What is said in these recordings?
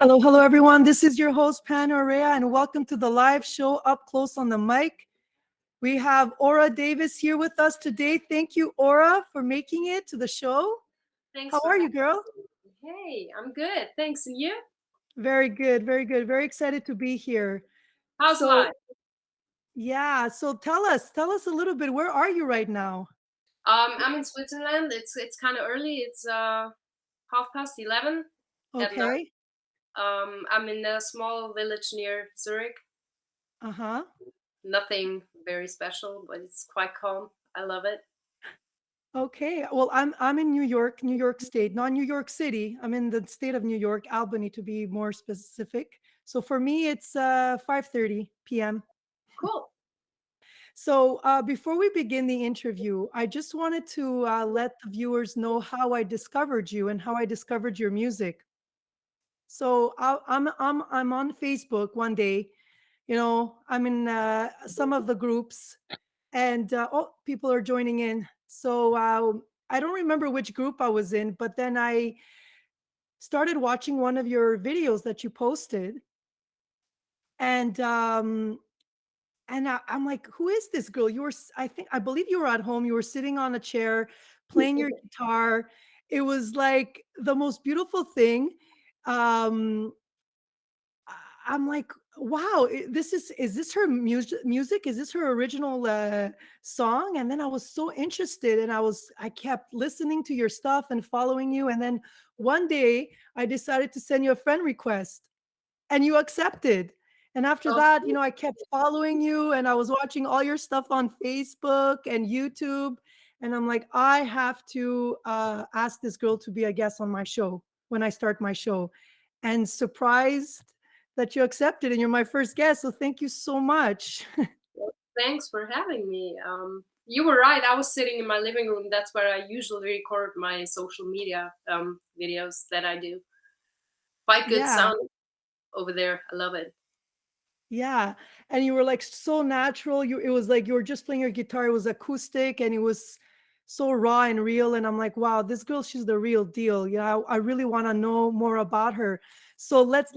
Hello, hello, everyone. This is your host, Pan Orea, and welcome to the live show Up Close on the Mic. We have Aura Davis here with us today. Thank you, Aura, for making it to the show. Thanks How for are you, having girl? me. Hey, I'm good. Thanks. And you? Very good, very good. Very excited to be here. How's So, life? yeah, so tell us a little bit. Where are you right now? I'm in Switzerland. It's kind of early. It's 11:30 at night. Okay. I'm in a small village near Zurich. Uh-huh. Nothing very special, but it's quite calm. I love it. Okay. Well, I'm in New York, New York State, not New York City. I'm in the state of New York, Albany to be more specific. So for me, it's 5:30 p.m. Cool. So before we begin the interview, I just wanted to let the viewers know how I discovered you and how I discovered your music. So I'm on Facebook one day. I'm in some of the groups, and people are joining in. So I don't remember which group I was in, but then I started watching one of your videos that you posted, and I'm like, who is this girl? I believe you were at home. You were sitting on a chair playing your guitar. It was like the most beautiful thing. Um, I'm like, wow, is this her music? Is this her original song? And then I was so interested, and I kept listening to your stuff and following you. And then one day I decided to send you a friend request, and you accepted. And after Oh, that, I kept following you, and I was watching all your stuff on Facebook and YouTube. And I'm like, I have to ask this girl to be a guest on my show when I start my show. And surprised that you accepted, and you're my first guest. So thank you so much. well, thanks for having me. You were right. I was sitting in my living room. That's where I usually record my social media videos that I do. Quite good Yeah. sound over there. I love it. Yeah, and you were like so natural. It was like you were just playing your guitar. It was acoustic and it was so raw and real. And I'm like, wow, this girl, she's the real deal. Yeah, I really want to know more about her. So let's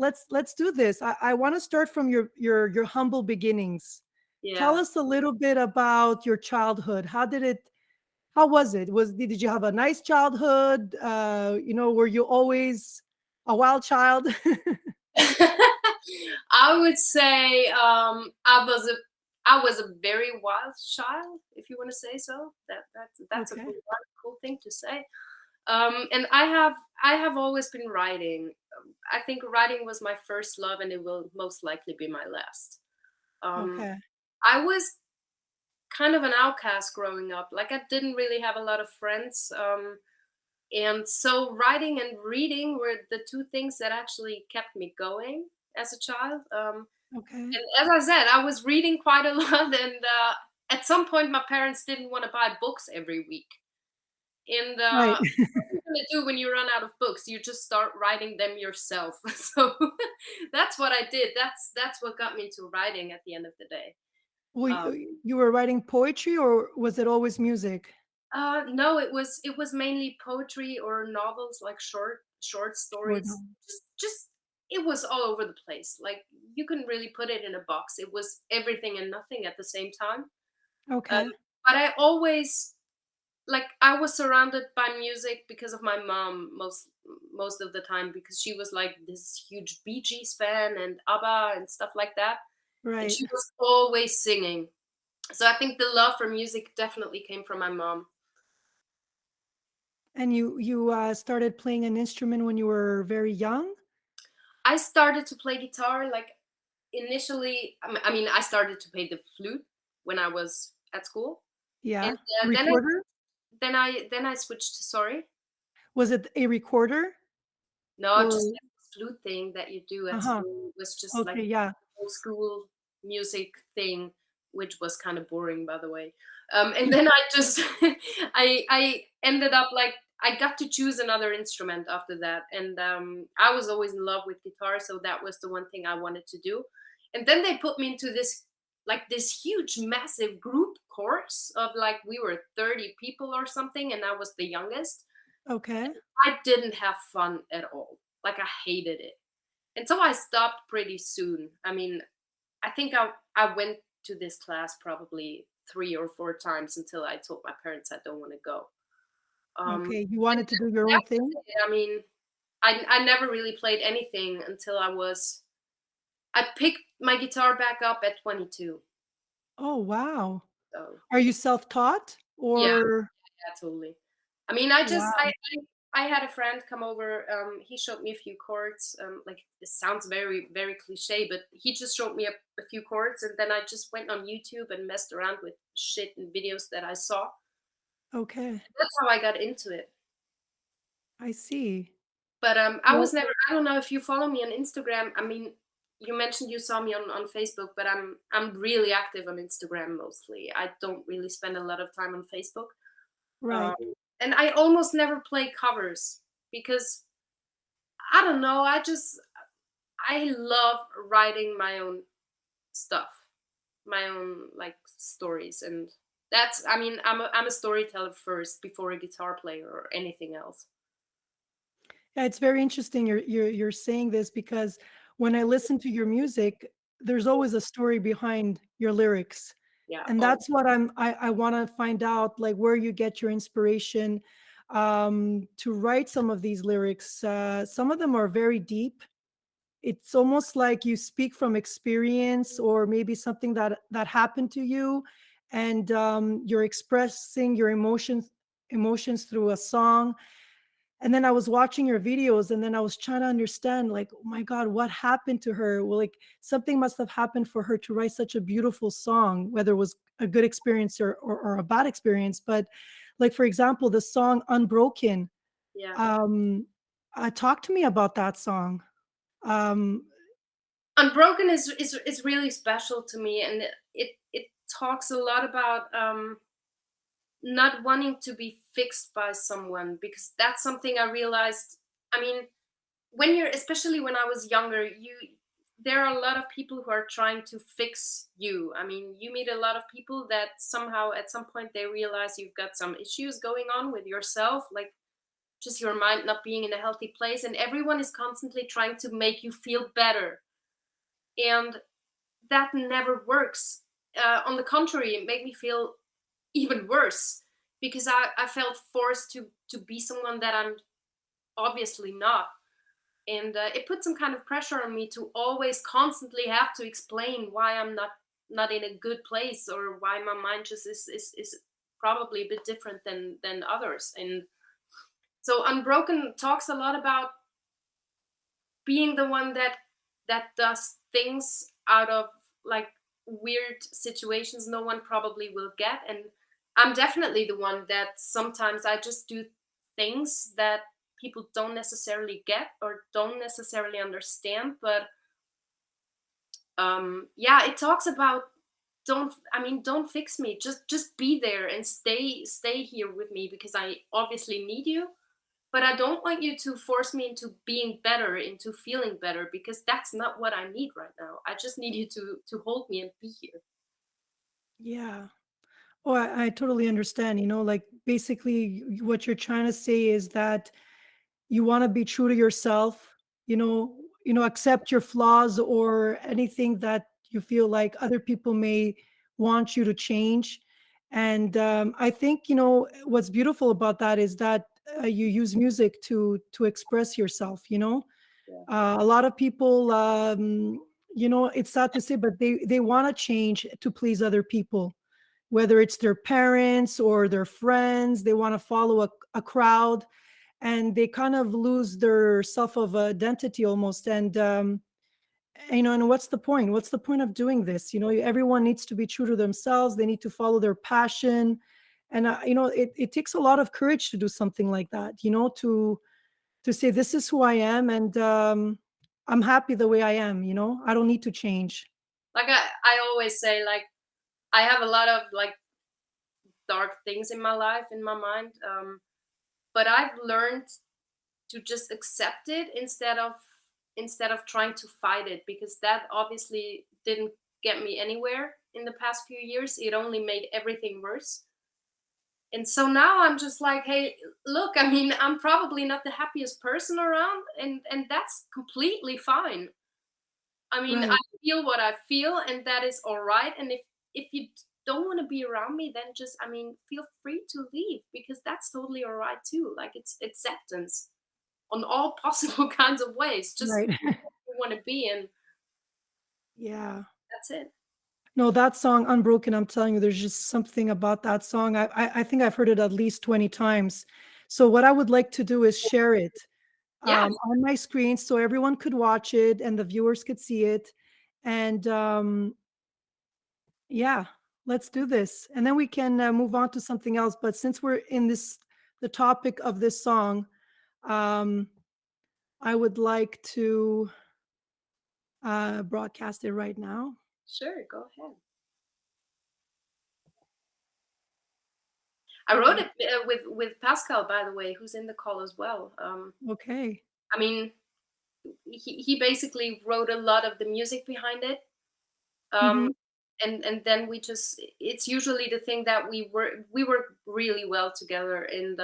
do this. I want to start from your humble beginnings. Tell Yeah. us a little bit about your childhood. How was it? Did you have a nice childhood? Were you always a wild child? I would say I was a very wild child, if you want to say so. That's a Okay. cool thing to say. And I have always been writing. I think writing was my first love, and it will most likely be my last. Um, Okay. I was kind of an outcast growing up. Like I didn't really have a lot of friends. And so writing and reading were the two things that actually kept me going as a child. Okay. And as I said, I was reading quite a lot, and at some point, my parents didn't want to buy books every week. And Right. what are you gonna do when you run out of books? You just start writing them yourself. So that's what I did. That's what got me into writing at the end of the day. Well, Um, you were writing poetry, or was it always music? no, it was mainly poetry or novels, like short Or stories. no? Just it was all over the place. Like you couldn't really put it in a box. It was everything and nothing at the same time. Uh, Okay. but I always like I was surrounded by music because of my mom most of the time, because she was like this huge Bee Gees fan and ABBA and stuff like that, and Right. she was always singing. So I think the love for music definitely came from my mom. And you started playing an instrument when you were very young? I started to play guitar like initially. I mean, I started to play the flute when I was at school, and Yeah. then I Recorder? then I switched to sorry. Was it a recorder? No, Or just like the flute thing that you do at uh-huh. school was just like Okay, yeah. old school music thing, which was kind of boring, by the way. And then I just I ended up like I got to choose another instrument after that, and I was always in love with guitar, so that was the one thing I wanted to do. And then they put me into this huge, massive group course of like we were 30 people or something, and I was the youngest. Okay. I didn't have fun at all. Like I hated it. And so I stopped pretty soon. I mean, I think I went to this class probably 3 or 4 times until I told my parents I don't wanna go. Okay, you And wanted to do your that own was thing? it. I mean, I never really played anything until I picked my guitar back up at 22. Oh, wow. So, Are you self-taught yeah, or yeah, totally. I mean, I just wow, I had a friend come over, he showed me a few chords, like, this sounds very, very cliché, but he just showed me a few chords, and then I just went on YouTube and messed around with shit and videos that I saw. okay, That's how I got into it. I see. But, I was Well, never I don't know if you follow me on Instagram. I mean, you mentioned you saw me on Facebook, but I'm really active on Instagram mostly. I don't really spend a lot of time on Facebook. Um, right. and I almost never play covers because I don't know, I love writing my own stuff, my own, like, stories, and that's I mean, I'm a storyteller first before a guitar player or anything else. Yeah, it's very interesting you're saying this because when I listen to your music, there's always a story behind your lyrics. Yeah, And oh, that's what I wanna find out, like, where you get your inspiration, to write some of these lyrics. Some of them are very deep. It's almost like you speak from experience or maybe something that happened to you, and, you're expressing your emotions through a song. And then I was watching your videos, and then I was trying to understand, like, "Oh my god, what happened to her?" Well, like, something must have happened for her to write such a beautiful song, whether it was a good experience or a bad experience. But, like, for example, the song "Unbroken," yeah. um, talk to me about that song. Um, Unbroken is really special to me, and it talks a lot about not wanting to be fixed by someone, because that's something I realized. I mean, when you're especially when I was younger, there are a lot of people who are trying to fix you. I mean, you meet a lot of people that somehow at some point they realize you've got some issues going on with yourself, like just your mind not being in a healthy place, and everyone is constantly trying to make you feel better. And that never works. On the contrary, it made me feel even worse because I felt forced to be someone that I'm obviously not. And it put some kind of pressure on me to always constantly have to explain why I'm not in a good place, or why my mind just is probably a bit different than others. And so Unbroken talks a lot about being the one that does things out of, like, weird situations no one probably will get. And I'm definitely the one that sometimes I just do things that people don't necessarily get or don't necessarily understand. But yeah, it talks about, don't fix me, just be there and stay here with me, because I obviously need you, but I don't want you to force me into being better, into feeling better, because that's not what I need right now. I just need you to hold me and be here. yeah. Oh, I totally understand, like, basically, what you're trying to say is that you wanna be true to yourself, accept your flaws or anything that you feel like other people may want you to change. And, I think, what's beautiful about that is that, you use music to express yourself, you know? Yeah. A lot of people, it's sad to say, but they wanna change to please other people, whether it's their parents or their friends. They wanna follow a crowd, and they kind of lose their self of identity almost. And and what's the point of doing this? Everyone needs to be true to themselves. They need to follow their passion. And it takes a lot of courage to do something like that, to say, this is who I am, and I'm happy the way I am. I don't need to change. Like I always say, like, I have a lot of, like, dark things in my life, in my mind. But I've learned to just accept it instead of trying to fight it, because that obviously didn't get me anywhere in the past few years. It only made everything worse. And so now I'm just like, hey, look, I mean, I'm probably not the happiest person around, and that's completely fine. I mean, I Right, feel what I feel, and that is all right. And if you don't want to be around me, then just, I mean, feel free to leave, because that's totally all right too. Like, it's acceptance on all possible kinds of ways. Just right. want to be, and Yeah. that's it. No, that song "Unbroken," I'm telling you, there's just something about that song. I think I've heard it at least 20 times. So what I would like to do is share it, Yeah, on my screen so everyone could watch it and the viewers could see it. And, yeah, let's do this, and then we can, move on to something else, but since we're in this the topic of this song, um, I would like to, broadcast it right now. sure, go ahead. I wrote it with Pascal, by the way, who's in the call as well. Okay. I mean, he basically wrote a lot of the music behind it. Um, Mhm. and then we just, it's usually the thing that we work really well together. And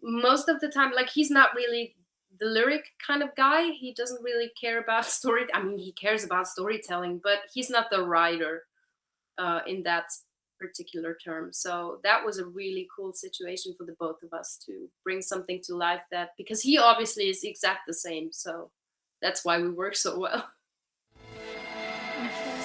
most of the time, like, he's not really the lyric kind of guy. He doesn't really care about story. I mean, he cares about storytelling, but he's not the writer in that particular term. So that was a really cool situation for the both of us to bring something to life, that because he obviously is exact the same. So that's why we work so well. Okay.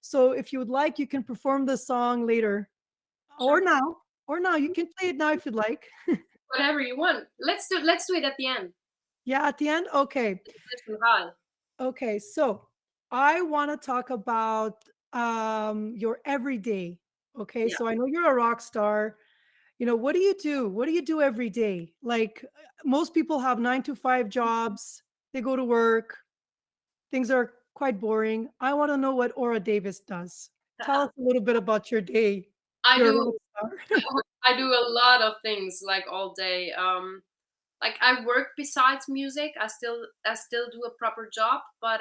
So if you would like, you can perform the song later or Sure. now, or now. You can play it now if you'd like. Whatever you want. Let's do it at the end. Yeah, at the end? Okay. Listen, hi. Okay, so I wanna talk about, your everyday, okay? Yeah. So I know you're a rock star. You know, what do you do? What do you do every day? Like, most people have 9 to 5 jobs, they go to work, things are quite boring. I wanna know what Aura Davis does. Tell us a little bit about your day. I You're a do rock star. I do a lot of things, like, all day. Like, I work besides music. I still do a proper job, but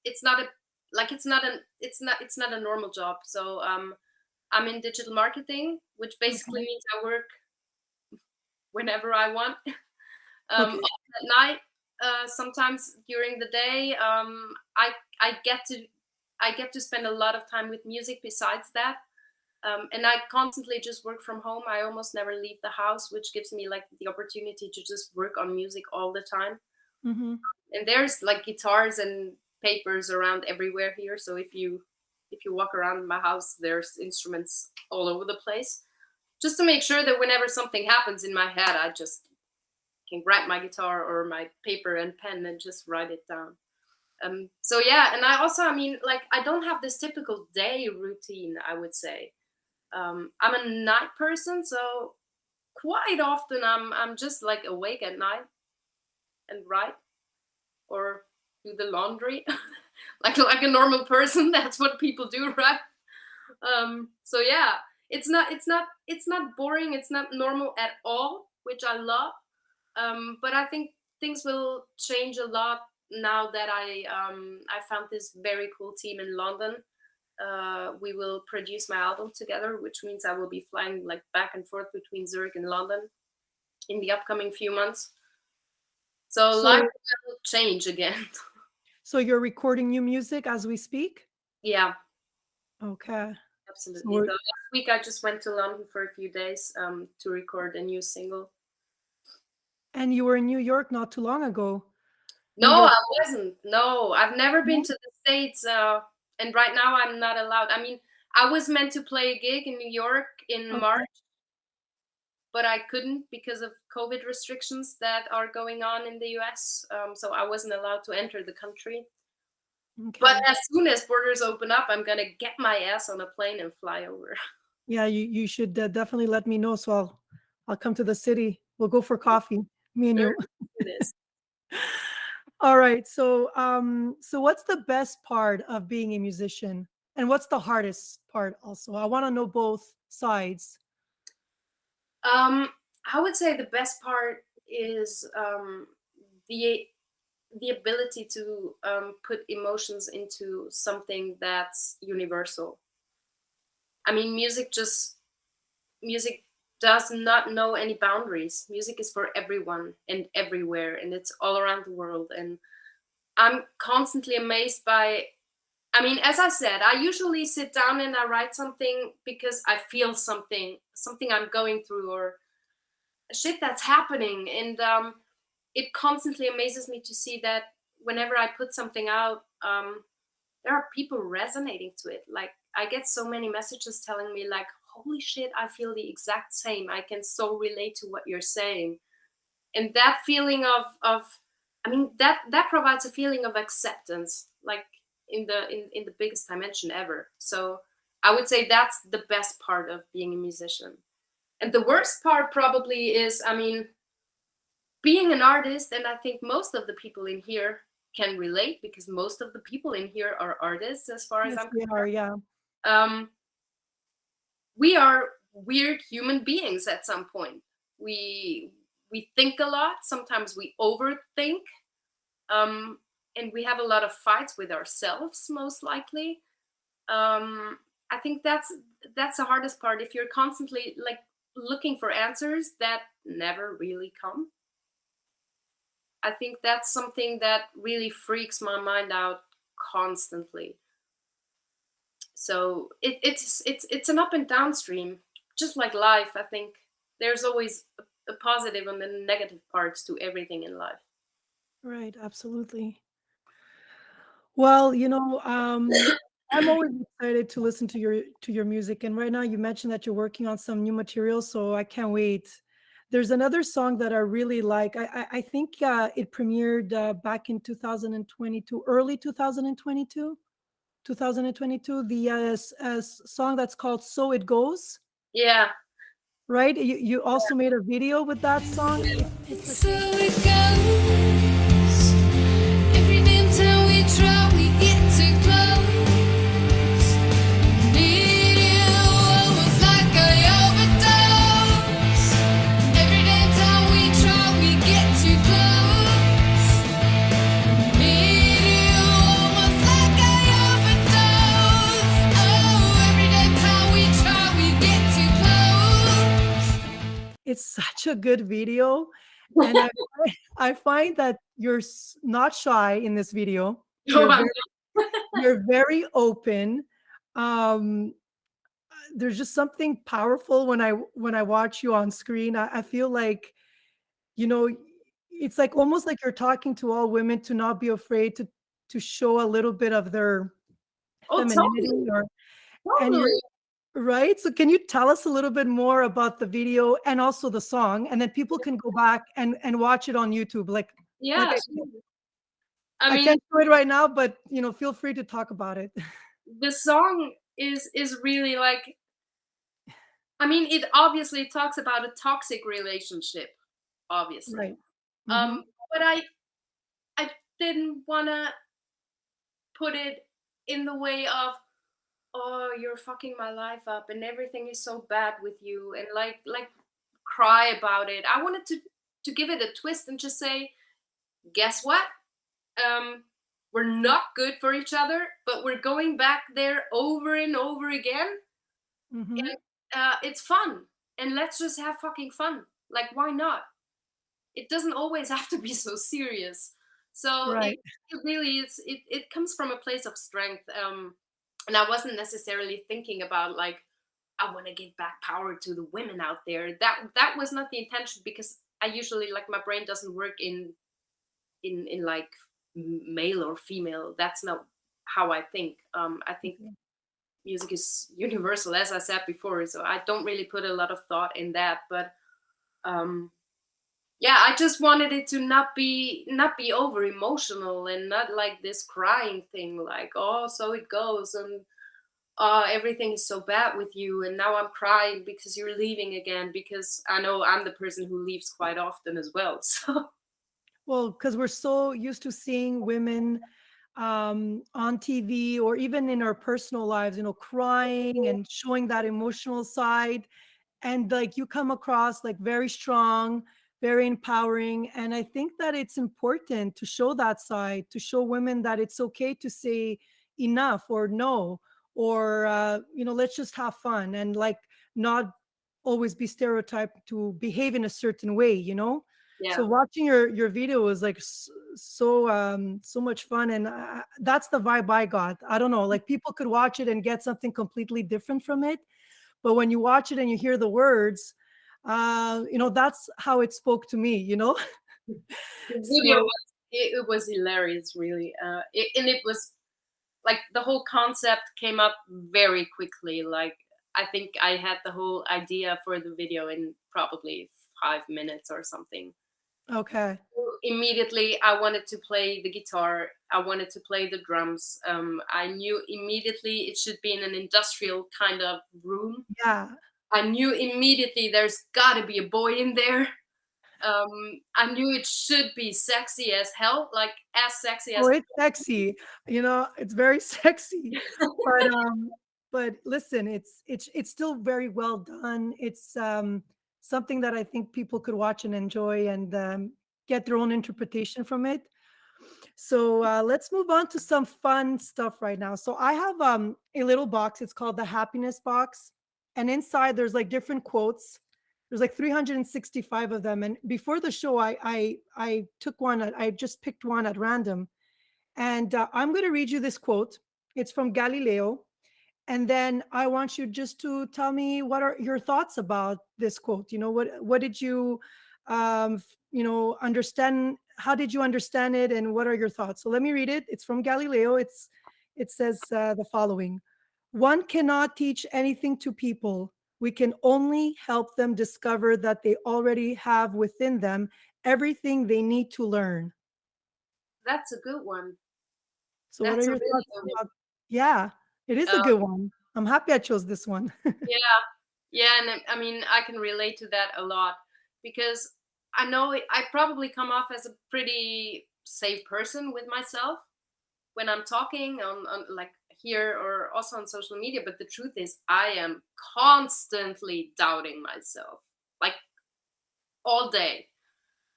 it's not a, like, it's not a normal job. So I'm in digital marketing, which basically Okay, means I work whenever I want. okay. Often at night, sometimes during the day. I get to spend a lot of time with music besides that. And I constantly just work from home. I almost never leave the house, which gives me, like, the opportunity to just work on music all the time. Mhm. And there's, like, guitars and papers around everywhere here. So if you walk around my house, there's instruments all over the place. Just to make sure that whenever something happens in my head, I just can grab my guitar or my paper and pen and just write it down. So yeah, and I also, I mean, like, I don't have this typical day routine, I would say. I'm a night person, so quite often I'm just, like, awake at night and write or do the laundry, like a normal person. That's what people do, right? So yeah, it's not boring. It's not normal at all, which I love. But I think things will change a lot now that I found this very cool team in London. We will produce my album together, which means I will be flying, like, back and forth between Zurich and London in the upcoming few months. So life So will change again. so you're recording new music as we speak? Yeah, Okay. So absolutely. we're The last week I just went to London for a few days to record a new single. and you were in New York not too long ago. New No, York I wasn't. No, I've never been no? to the States, and right now I'm not allowed. I mean, I was meant to play a gig in New York in March, Okay, but I couldn't because of COVID restrictions that are going on in the US. So I wasn't allowed to enter the country. But okay. as soon as borders open up, I'm gonna get my ass on a plane and fly over. Yeah, you should, definitely let me know so I'll come to the city. We'll go for coffee, me and Sure, you. do this. All right. So, so what's the best part of being a musician, and what's the hardest part? Also, I want to know both sides. Um, I would say the best part is the the ability to put emotions into something that's universal. I mean, music does not know any boundaries. Music is for everyone and everywhere, and it's all around the world. And I'm constantly amazed by. I mean, as I said, I usually sit down and I write something because I feel something I'm going through, or shit that's happening, and it constantly amazes me to see that whenever I put something out, there are people resonating to it. Like, I get so many messages telling me like, holy shit, I feel the exact same, I can so relate to what you're saying. And that feeling of I mean, that provides a feeling of acceptance, like in the biggest dimension ever. So I would say that's the best part of being a musician. And the worst part probably is, I mean, being an artist, and I think most of the people in here can relate, because most of the people in here are artists as far as Yes, I'm we are. Yeah. um, we are weird human beings at some point. We think a lot, sometimes we overthink, um, and we have a lot of fights with ourselves, most likely. I think that's the hardest part. If you're constantly like looking for answers that never really come, I think that's something that really freaks my mind out constantly. So it's an up and down stream, just like life. I think there's always a positive and the negative parts to everything in life. Right. Absolutely. Well, I'm always excited to listen to your music, and right now you mentioned that you're working on some new material, so I can't wait. There's another song that I really like. I think it premiered back in 2022, early 2022, 2022. The song that's called "So It Goes." Yeah. Right? You also made a video with that song. It's a So it goes. Every damn time we try, we get too close. Need you almost like a overdose. Every damn time we try, we get too close. Need you almost like a overdose. Oh, every damn time we try, we get too close. It's such a good video, and I find that you're not shy in this video. No, I'm You're very open. Um, there's just something powerful when I watch you on screen. I feel like, you know, it's like almost like you're talking to all women to not be afraid to show a little bit of their oh, femininity, totally, or and you're totally. right. So can you tell us a little bit more about the video and also the song, and then people can go back and watch it on YouTube. Like Yeah, sure. I I mean, can't do it right now, but feel free to talk about it. the song is really like, I mean, it obviously talks about a toxic relationship, obviously. Right. Mhm. But I didn't wanna put it in the way of, oh, you're fucking my life up and everything is so bad with you, and like cry about it. I wanted to give it a twist and just say, guess what? Um, we're not good for each other, but we're going back there over and over again, Mhm. and it's fun. And let's just have fucking fun. Like, why not? It doesn't always have to be so serious. So Right. it really is. It comes from a place of strength. And I wasn't necessarily thinking about like, I want to give back power to the women out there. That was not the intention, because I usually, like, my brain doesn't work in like male or female. That's not how I think. I think Mhm. music is universal, as I said before. So I don't really put a lot of thought in that. But um, yeah, I just wanted it to not be over emotional, and not like this crying thing, like, oh, so it goes, and everything is so bad with you, and now I'm crying because you're leaving again, because I know I'm the person who leaves quite often as well. So Well, because we're so used to seeing women on TV or even in our personal lives, crying and showing that emotional side. And like you come across like very strong, very empowering. And I think that it's important to show that side, to show women that it's okay to say enough or no, or, let's just have fun and like not always be stereotyped to behave in a certain way. yeah. So watching your video was like so much fun, and that's the vibe I got. I don't know, like people could watch it and get something completely different from it, but when you watch it and you hear the words, that's how it spoke to me. The video So was hilarious, really. And it was like the whole concept came up very quickly. Like, I think I had the whole idea for the video in probably 5 minutes or something. okay. Immediately, I wanted to play the guitar. I wanted to play the drums. I knew immediately it should be in an industrial kind of room. Yeah. I knew immediately there's got to be a boy in there. I knew it should be sexy as hell, like as sexy Oh, as. it's sexy. It's very sexy. But listen, it's still very well done. It's something that I think people could watch and enjoy and get their own interpretation from it. So let's move on to some fun stuff right now. So I have a little box. It's called the happiness box, and inside there's like different quotes. There's like 365 of them. And before the show, I took one. I just picked one at random, and I'm going to read you this quote. It's from Galileo, and then I want you just to tell me what are your thoughts about this quote. What did you understand? How did you understand it, and what are your thoughts? So let me read it. It's from Galileo. It says the following: one cannot teach anything to people. We can only help them discover that they already have within them everything they need to learn. That's a good one. So what are That's a your really thoughts good one. about? Yeah, it is a good one. I'm happy I chose this one. Yeah, yeah, and I mean, I can relate to that a lot, because I know I probably come off as a pretty safe person with myself when I'm talking on like here or also on social media. But the truth is, I am constantly doubting myself, like all day.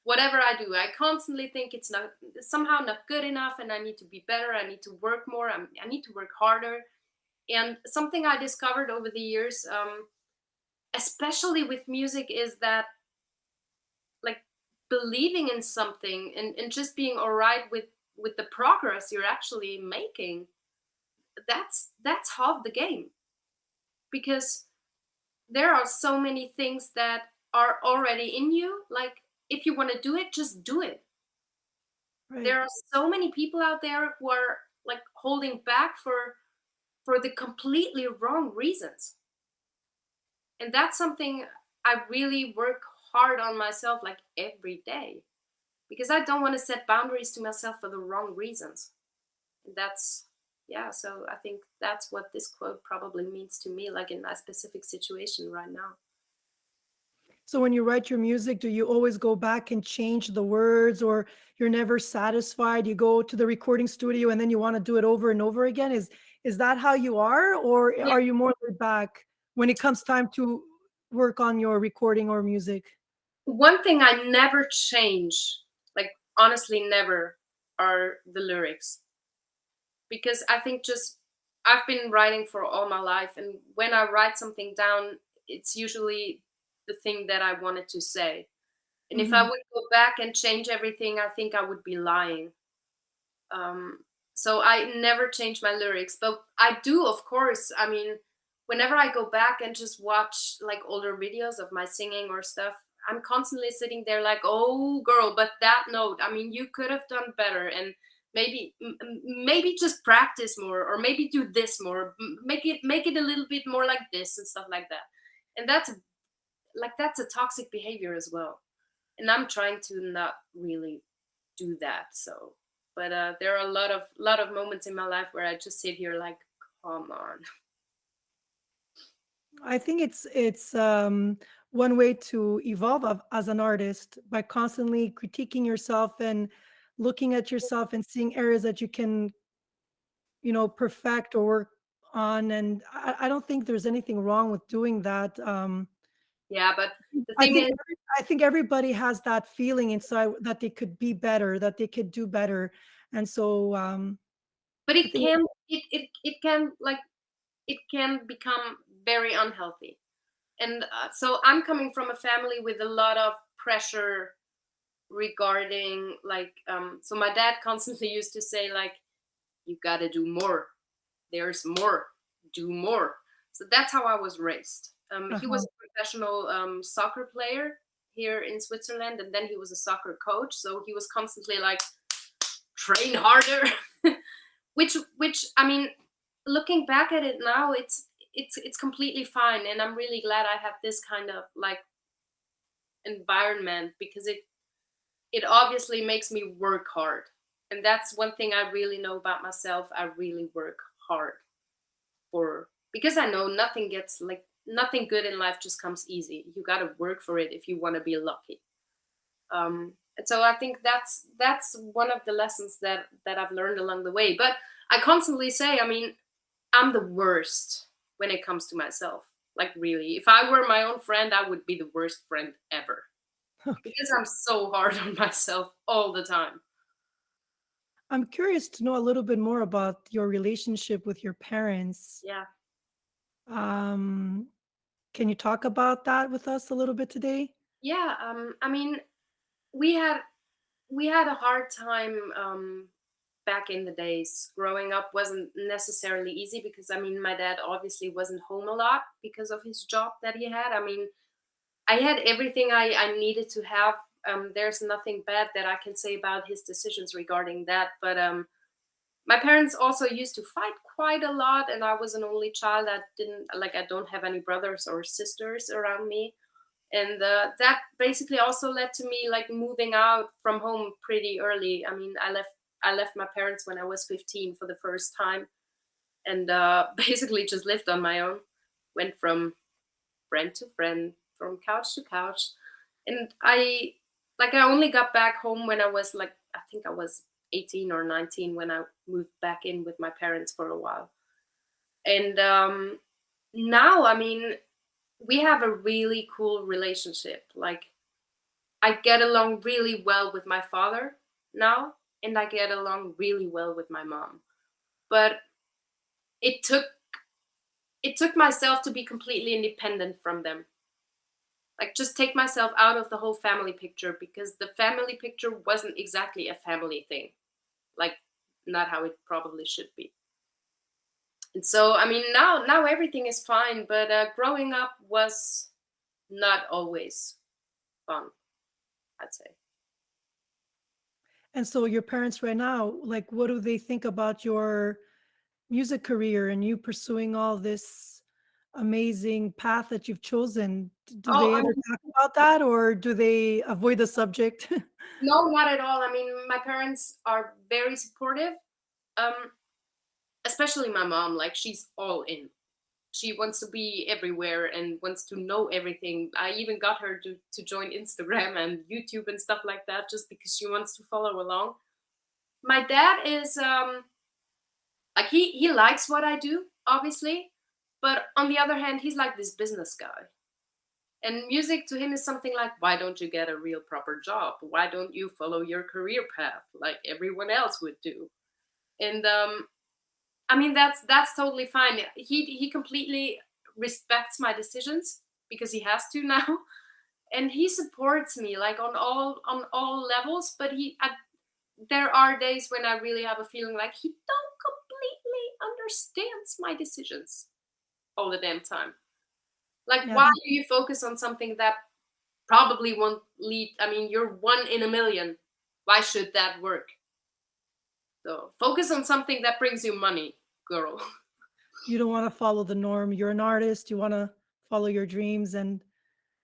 Whatever I do, I constantly think it's not somehow not good enough, and I need to be better. I need to work more. I need to work harder. And something I discovered over the years, especially with music, is that like believing in something, and just being all right with the progress you're actually making, that's half the game, because there are so many things that are already in you. Like, if you want to do it, just do it. Right. There are so many people out there who are like holding back for the completely wrong reasons, and that's something I really work hard on myself, like every day, because I don't want to set boundaries to myself for the wrong reasons. And that's, yeah, so I think that's what this quote probably means to me, like in my specific situation right now. So when you write your music, do you always go back and change the words, or you're never satisfied? You go to the recording studio and then you want to do it over and over again? Is that how you are, or Yeah. are you more laid back when it comes time to work on your recording or music? One thing I never change, like honestly never, are the lyrics, because I think just I've been writing for all my life, and when I write something down, it's usually the thing that I wanted to say. And if I Mhm. would go back and change everything, I think I would be lying. Um, so I never change my lyrics, but I do, of course. I mean, whenever I go back and just watch like older videos of my singing or stuff, I'm constantly sitting there like, oh, girl, but that note, I mean, you could have done better, and maybe just practice more, or maybe do this more, make it a little bit more like this and stuff like that. And that's a toxic behavior as well, and I'm trying to not really do that. So, but there are a lot of moments in my life where I just sit here like, come on. I think it's one way to evolve as an artist by constantly critiquing yourself and looking at yourself and seeing areas that you can, perfect or work on. And I don't think there's anything wrong with doing that. Yeah, but the I thing think is, I think everybody has that feeling inside that they could be better, that they could do better, and so but I it think. can it can like it can become very unhealthy. And so I'm coming from a family with a lot of pressure regarding so my dad constantly used to say like, you got to do more, there's more, do more. So that's how I was raised. He was Uh-huh. a professional soccer player here in Switzerland, and then he was a soccer coach, so he was constantly like, train harder. Which I mean, looking back at it now, it's completely fine, and I'm really glad I have this kind of like environment, because it obviously makes me work hard. And that's one thing I really know about myself. I really work hard for, because I know nothing good in life just comes easy. You got to work for it if you want to be lucky. And so I think that's one of the lessons that I've learned along the way. But I constantly say, I mean, I'm the worst when it comes to myself. Like really, if I were my own friend, I would be the worst friend ever, Okay. because I'm so hard on myself all the time. I'm curious to know a little bit more about your relationship with your parents. Yeah. Um, can you talk about that with us a little bit today? Yeah. I mean, we had we had a hard time back in the days. Growing up wasn't necessarily easy, because I mean, my dad obviously wasn't home a lot because of his job that he had. I mean, I had everything I needed to have. There's nothing bad that I can say about his decisions regarding that. But my parents also used to fight quite a lot, and I was an only child. I don't have any brothers or sisters around me, and that basically also led to me like moving out from home pretty early. I mean, I left my parents when I was 15 for the first time, and basically just lived on my own. Went from friend to friend, from couch to couch, and I only got back home when I was like, I think I was 18 or 19 when I moved back in with my parents for a while. And now, I mean, we have a really cool relationship. Like, I get along really well with my father now, and I get along really well with my mom. But it took it took myself to be completely independent from them. Like, just take myself out of the whole family picture, because the family picture wasn't exactly a family thing. Like, not how it probably should be. And so, I mean, now everything is fine, but growing up was not always fun, I'd say. And so your parents right now, like, what do they think about your music career and you pursuing all this amazing path that you've chosen? Do Oh, they ever talk about that or do they avoid the subject? no, not at all. I mean, my parents are very supportive, um, especially my mom. Like, she's all in. She wants to be everywhere and wants to know everything. I even got her to join Instagram and YouTube and stuff like that, just because she wants to follow along. My dad is like, he likes what I do, obviously, but on the other hand, he's like this business guy. And music to him is something like, why don't you get a real proper job? Why don't you follow your career path like everyone else would do? And I mean, that's totally fine. He completely respects my decisions, because he has to now, and he supports me like on all levels. But there are days when I really have a feeling like he don't completely understands my decisions all the damn time. Like, Yeah, why do you focus on something that probably won't lead? I mean, you're one in a million. Why should that work? So focus on something that brings you money, girl. you don't want to follow the norm. You're an artist, you want to follow your dreams. And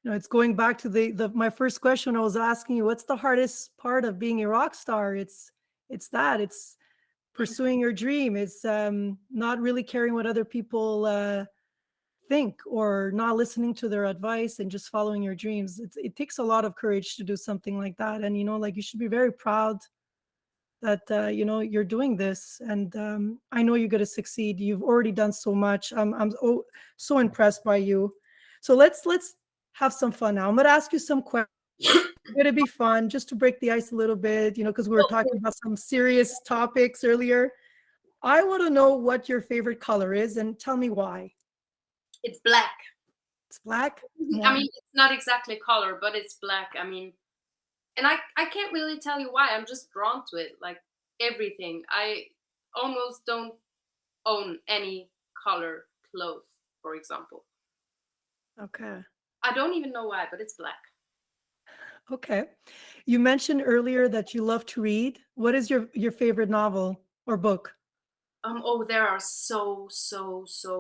it's going back to the my first question. I was asking you, what's the hardest part of being a rock star? It's pursuing your dream. It's not really caring what other people think or not listening to their advice and just following your dreams. It takes a lot of courage to do something like that. And, like, you should be very proud that, you're doing this. And I know you're going to succeed. You've already done so much. So impressed by you. So let's have some fun now. I'm going to ask you some questions. Going to be fun just to break the ice a little bit, because we were talking about some serious topics earlier. I want to know what your favorite color is and tell me why. It's black. It's black? I Why? mean, it's not exactly color, but it's black. I mean, and I can't really tell you why. I'm just drawn to it, like everything. I almost don't own any color clothes, for example. Okay. I don't even know why, but it's black. Okay. You mentioned earlier that you love to read. What is your favorite novel or book? Oh, there are so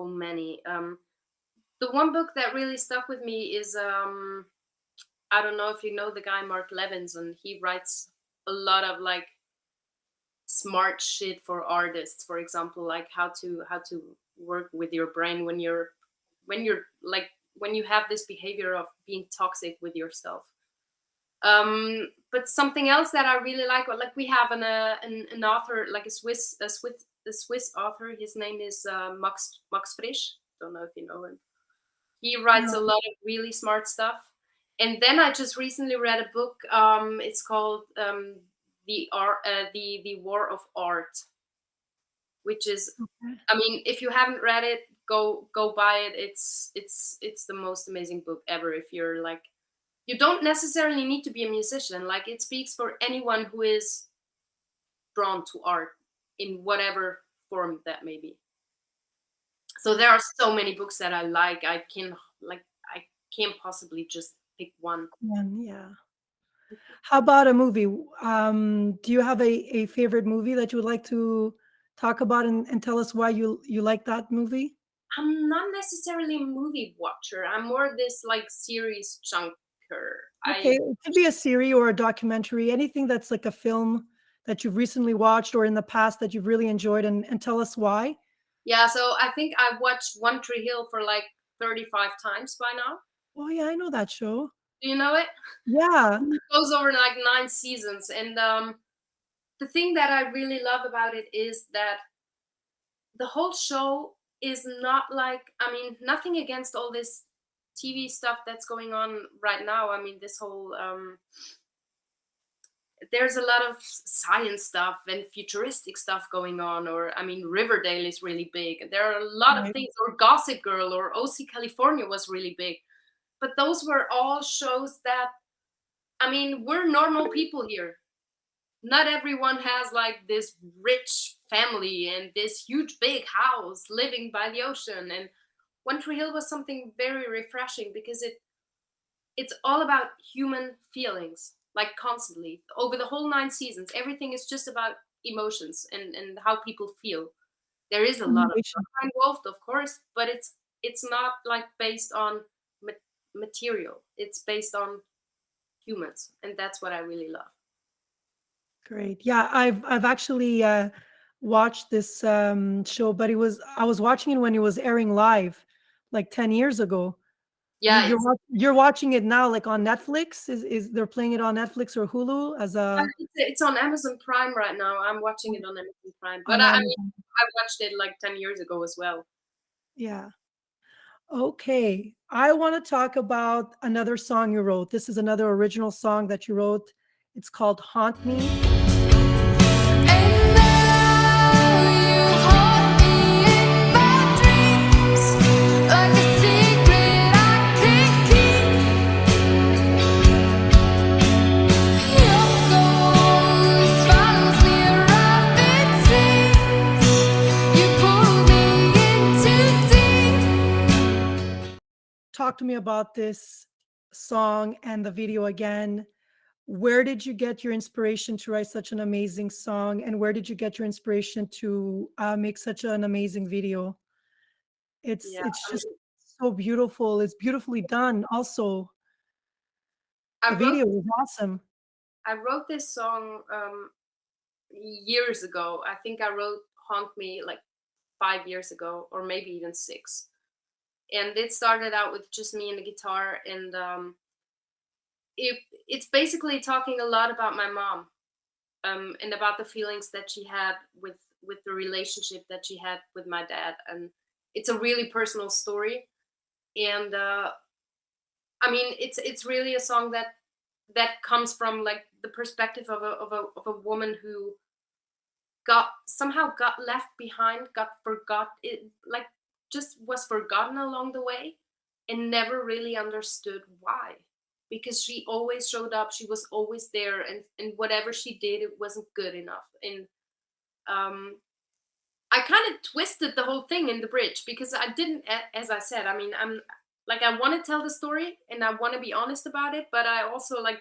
many. The one book that really stuck with me is I don't know if you know the guy Mark Levinson. He writes a lot of like smart shit for artists, for example, like how to work with your brain when you're like when you have this behavior of being toxic with yourself. But something else that I really like, or like we have an author, like a Swiss author. His name is Max Frisch. Don't know if you know him. He writes No. a lot of really smart stuff. And then I just recently read a book. It's called the War of Art, which is, Okay. I mean, if you haven't read it, go buy it. It's the most amazing book ever. If you're like, you don't necessarily need to be a musician. Like, it speaks for anyone who is drawn to art in whatever form that may be. So there are so many books that I like. I can't possibly just pick one. Yeah. How about a movie? Do you have a favorite movie that you would like to talk about and tell us why you like that movie? I'm not necessarily a movie watcher. I'm more this like series chunker. Okay, I it could be a series or a documentary, anything that's like a film that you've recently watched or in the past that you've really enjoyed and tell us why. Yeah, so I think I watched One Tree Hill for like 35 times by now. Oh yeah, I know that show. Do you know it? Yeah. It goes over like 9 seasons, and the thing that I really love about it is that the whole show is not like, I mean, nothing against all this TV stuff that's going on right now. I mean, this whole there's a lot of science stuff and futuristic stuff going on, or I mean, Riverdale is really big. There are a lot of Right. things, or Gossip Girl or OC California was really big. But those were all shows that, I mean, we're normal people here. Not everyone has like this rich family and this huge big house living by the ocean. And One Tree Hill was something very refreshing because it's all about human feelings, like constantly over the whole 9 seasons. Everything is just about emotions and how people feel. There is a lot of Communication. drama involved, of course, but it's not like based on material. It's based on humans, and that's what I really love. Great. Yeah, I've actually watched this show, but I was watching it when it was airing live, like 10 years ago. Yeah, it's You're watching it now, like on Netflix? Is they're playing it on Netflix or Hulu as uh, a it's on Amazon Prime right now. I'm watching it on Amazon Prime, but on I mean, Amazon? I watched it like 10 years ago as well. Yeah. Okay. I want to talk about another song you wrote. This is another original song that you wrote. It's called Haunt Me. And now you haunt me in my dreams like a secret I can't keep. Your ghost follows me around, it seems. You pull me in too deep. Talk to me about this song and the video again. Where did you get your inspiration to write such an amazing song? And where did you get your inspiration to make such an amazing video? Yeah, It's I just mean, so beautiful. It's beautifully done. Also, I the wrote video was awesome. I wrote this song years ago. I think I wrote "Haunt Me" like 5 years ago, or maybe even 6. and it started out with just me and the guitar, and it's basically talking a lot about my mom, and about the feelings that she had with the relationship that she had with my dad, and it's a really personal story, and I mean, it's really a song that comes from like the perspective of a woman who got left behind, got forgot it, like just was forgotten along the way, and never really understood why. Because she always showed up, she was always there, and whatever she did, it wasn't good enough. And um, I kind of twisted the whole thing in the bridge because I didn't, as I said, I mean, I'm like I want to tell the story and I want to be honest about it, but I also like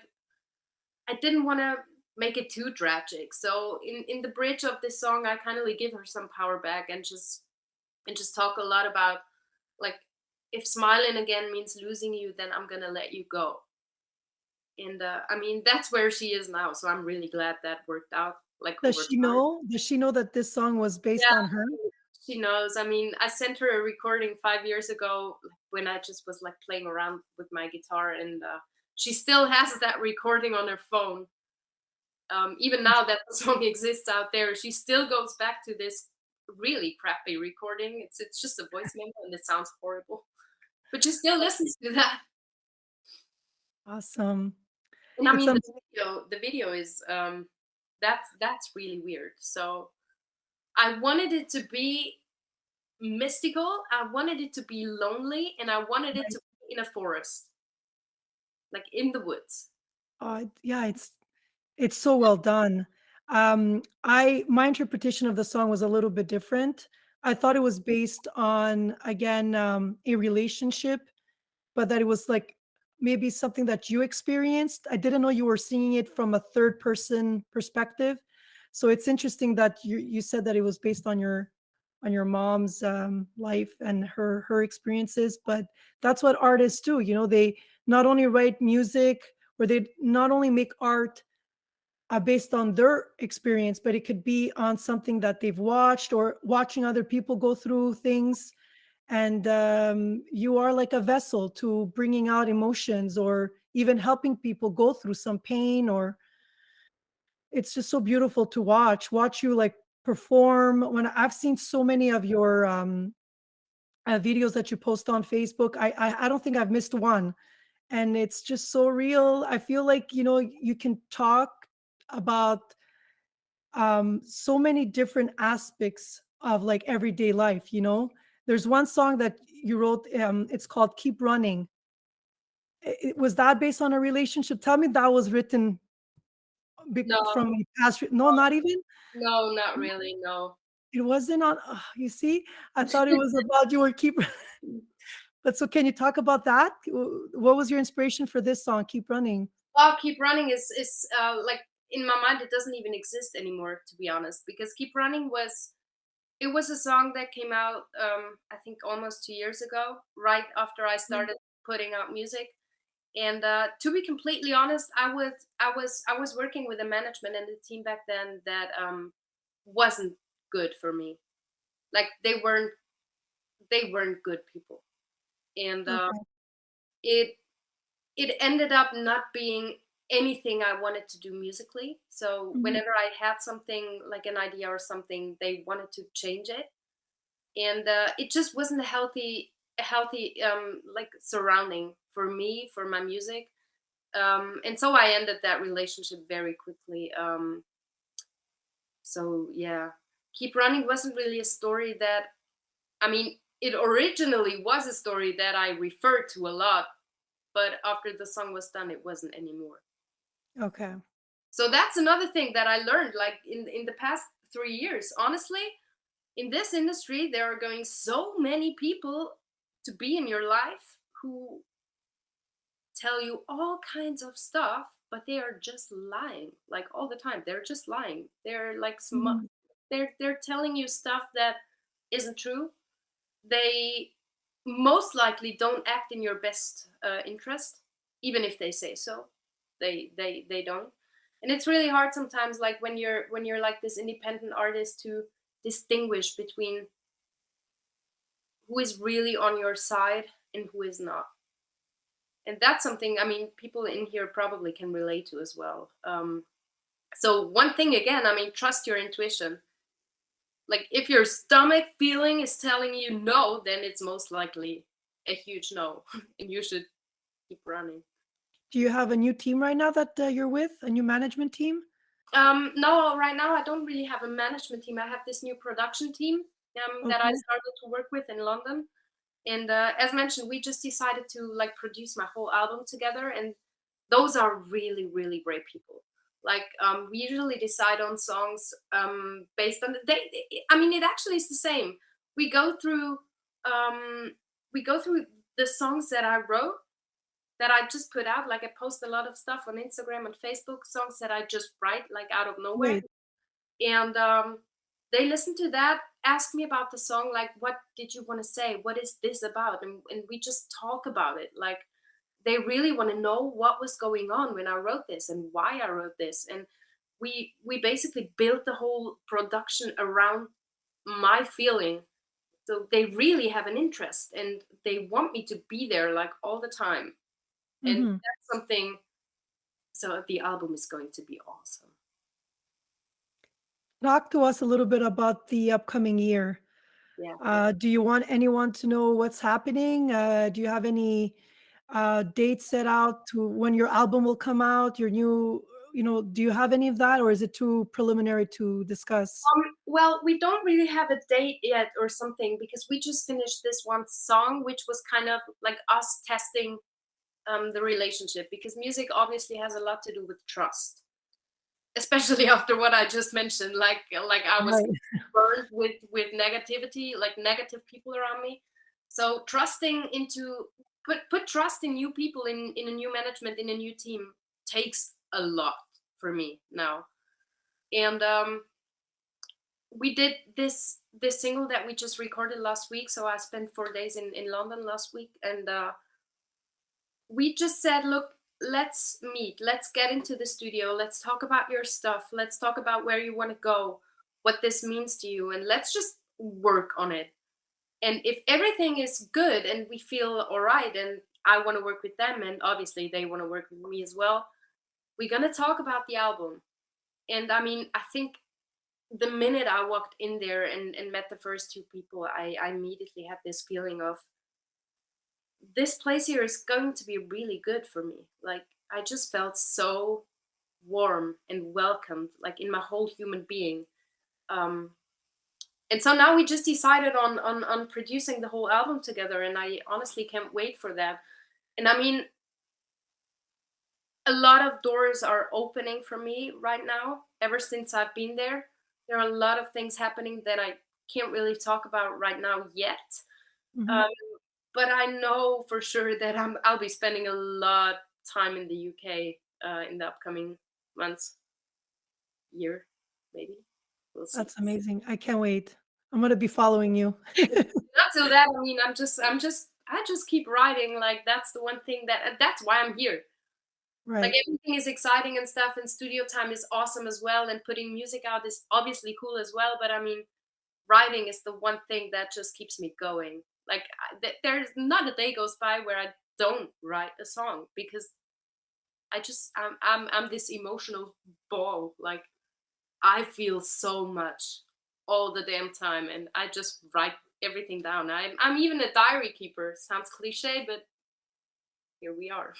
I didn't want to make it too tragic. So in the bridge of this song, I kind of like give her some power back and just talk a lot about like if smiling again means losing you, then I'm gonna let you go. And I mean that's where she is now. So I'm really glad that worked out like Does over she time. know? Does she know that this song was based Yeah, on her? she knows. I mean, I sent her a recording 5 years ago like, when I just was like playing around with my guitar, and she still has that recording on her phone. Even now that the song exists out there, she still goes back to this really crappy recording. It's just a voice memo and it sounds horrible, but she still listens to that. Awesome. And I It's mean, amazing. the video is that's really weird. So I wanted it to be mystical. I wanted it to be lonely, and I wanted it to be in a forest, like in the woods. Yeah, it's so well done. I my interpretation of the song was a little bit different. I thought it was based on, again, a relationship, but that it was like maybe something that you experienced. I didn't know you were singing it from a third person perspective. So it's interesting that you said that it was based on your mom's life and her experiences. But that's what artists do. You know, they not only write music, or they not only make art based on their experience, but it could be on something that they've watched or watching other people go through things. And you are like a vessel to bringing out emotions or even helping people go through some pain. Or it's just so beautiful to watch you like perform. When I've seen so many of your videos that you post on Facebook, I don't think I've missed one, and it's just so real. I feel like, you know, you can talk about so many different aspects of like everyday life, you know. There's one song that you wrote, it's called Keep Running. Was that based on a relationship? Tell me that was written No, from a past no, not even? no, not really. No. It wasn't on, you see? I thought it was about you were keep but so can you talk about that? What was your inspiration for this song, Keep Running? Well, Keep Running is like in my mind, it doesn't even exist anymore, to be honest. Because Keep Running was it was a song that came out, I think almost 2 years ago, right after I Mm. started putting out music. And to be completely honest, I was working with a management and a team back then that wasn't good for me. Like they weren't good people, and Okay. it it ended up not being anything I wanted to do musically. So Mhm. whenever I had something like an idea or something, they wanted to change it, and it just wasn't a healthy like surrounding for me for my music. And so I ended that relationship very quickly. So yeah, Keep Running wasn't really a story that I mean. It originally was a story that I referred to a lot, but after the song was done, it wasn't anymore. Okay. So that's another thing that I learned, like in the past 3 years. Honestly, in this industry, there are going so many people to be in your life who tell you all kinds of stuff, but they are just lying, like all the time. They're just lying. They're like Mhm. they're telling you stuff that isn't true. They most likely don't act in your best interest, even if they say so. They don't, and it's really hard sometimes, like when you're like this independent artist, to distinguish between who is really on your side and who is not. And that's something, I mean, people in here probably can relate to as well. So one thing again, I mean, trust your intuition. Like if your stomach feeling is telling you no, then it's most likely a huge no, and you should keep running. Do you have a new team right now that you're with? A new management team? No, right now I don't really have a management team. I have this new production team that I Okay. started to work with in London. And as mentioned, we just decided to like produce my whole album together, and those are really, really great people. Like we usually decide on songs based on I mean, it actually is the same. We go through um, we go through the songs that I wrote, that I just put out. Like I post a lot of stuff on Instagram and Facebook, songs that I just write like out of nowhere, Great. and they listen to that, ask me about the song, like what did you want to say, what is this about, and we just talk about it. Like they really want to know what was going on when I wrote this and why I wrote this, and we basically built the whole production around my feeling. So they really have an interest and they want me to be there like all the time, and Hmm. that's something. So the album is going to be awesome. Talk to us a little bit about the upcoming year. Yeah. Do you want anyone to know what's happening? Do you have any dates set out to when your album will come out? Your new, do you have any of that, or is it too preliminary to discuss? Well, we don't really have a date yet or something because we just finished this one song, which was kind of like us testing the relationship, because music obviously has a lot to do with trust, especially after what I just mentioned. Like I was Right. burned with negativity, like negative people around me. So trusting into put trust in new people, in a new management, in a new team takes a lot for me now. And we did this single that we just recorded last week. So I spent 4 days in London last week, and we just said, look, let's meet, let's get into the studio, let's talk about your stuff, let's talk about where you want to go, what this means to you, and let's just work on it. And if everything is good and we feel all right, and I want to work with them and obviously they want to work with me as well, we're going to talk about the album. And I mean, I think the minute I walked in there and met the first two people, I immediately had this feeling of this place here is going to be really good for me. Like I just felt so warm and welcomed, like in my whole human being. Um, and so now we just decided on producing the whole album together, and I honestly can't wait for that. And I mean, a lot of doors are opening for me right now. Ever since I've been there, there are a lot of things happening that I can't really talk about right now yet. Mhm. Um, but I know for sure that I'll be spending a lot time in the UK in the upcoming months, year, maybe. We'll see. That's amazing. I can't wait. I'm gonna be following you. Not so that, I mean, I just keep writing. Like that's the one thing that's why I'm here. Like Right. everything is exciting and stuff, and studio time is awesome as well, and putting music out is obviously cool as well. But I mean, writing is the one thing that just keeps me going. Like there's not a day goes by where I don't write a song, because I'm this emotional ball. Like I feel so much all the damn time, and I just write everything down. I'm even a diary keeper. Sounds cliche, but here we are.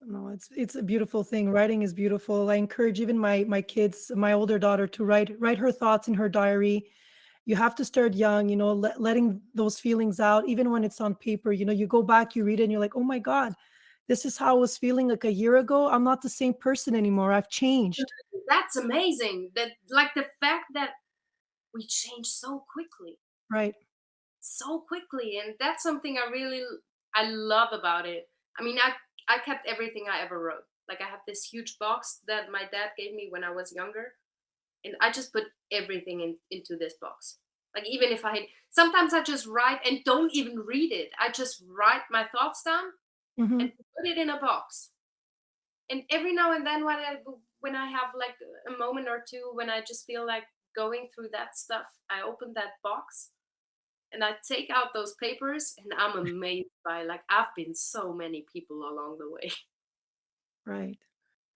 No, it's a beautiful thing. Writing is beautiful. I encourage even my kids, my older daughter, to write her thoughts in her diary. You have to start young, letting those feelings out, even when it's on paper. You go back, you read it, and you're like, oh my God, this is how I was feeling like a year ago. I'm not the same person anymore. I've changed. That's amazing. That like the fact that we change so quickly, Right. so quickly, and that's something I love about it. I mean, I kept everything I ever wrote. Like I have this huge box that my dad gave me when I was younger, and I just put everything into this box. Like even if sometimes I just write and don't even read it. I just write my thoughts down Hmm. and put it in a box. And every now and then when I have like a moment or two when I just feel like going through that stuff, I open that box and I take out those papers, and I'm amazed by, like, I've been so many people along the way. Right.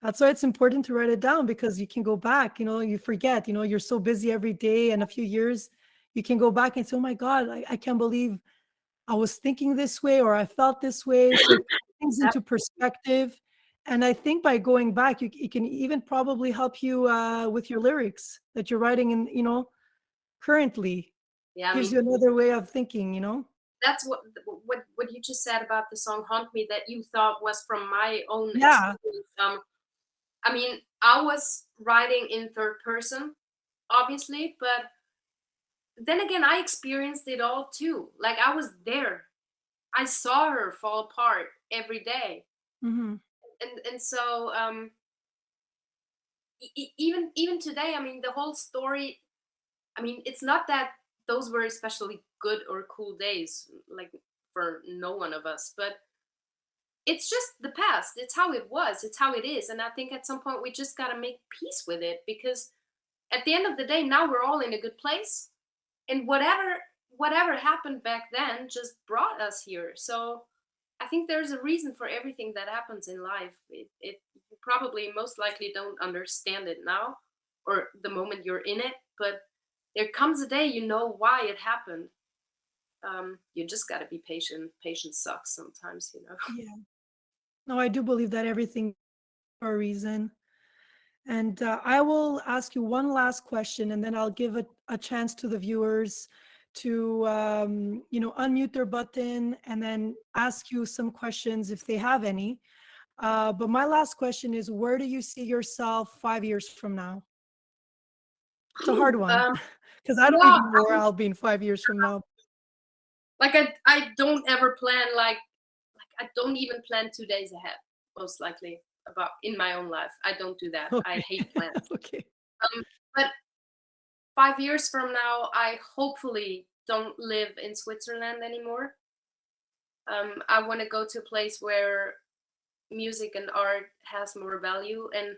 That's why it's important to write it down because you can go back, you forget, you're so busy every day and a few years, you can go back and say, oh my God, I can't believe I was thinking this way or I felt this way. So it puts things into perspective. And I think by going back, it can even probably help you with your lyrics that you're writing in, currently. Yeah, I Gives mean, you another way of thinking. that's what you just said about the song "Haunt Me" that you thought was from my own Yeah. experience. I mean, I was writing in third person, obviously, but then again, I experienced it all too. Like, I was there. I saw her fall apart every day, Hmm. and so even today, I mean, the whole story. I mean, it's not that those were especially good or cool days, like for no one of us, but it's just the past. It's how it was. It's how it is, and I think at some point we just gotta make peace with it because at the end of the day, now we're all in a good place, and whatever happened back then just brought us here. So I think there's a reason for everything that happens in life. It you probably most likely don't understand it now or the moment you're in it, but there comes a day you know why it happened. You just got to be patient. Patience sucks sometimes, you know. Yeah. No, I do believe that everything for a reason. And I will ask you one last question, and then I'll give a chance to the viewers to, unmute their button and then ask you some questions if they have any. But my last question is, where do you see yourself 5 years from now? It's a hard Ooh, one because I don't yeah, even know where I'll be in 5 years from now. like I don't ever plan like I don't even plan 2 days ahead. Most likely about in my own life, I don't do that. I Okay. hate plans. Okay. But 5 years from now, I hopefully don't live in Switzerland anymore. I want to go to a place where music and art has more value. And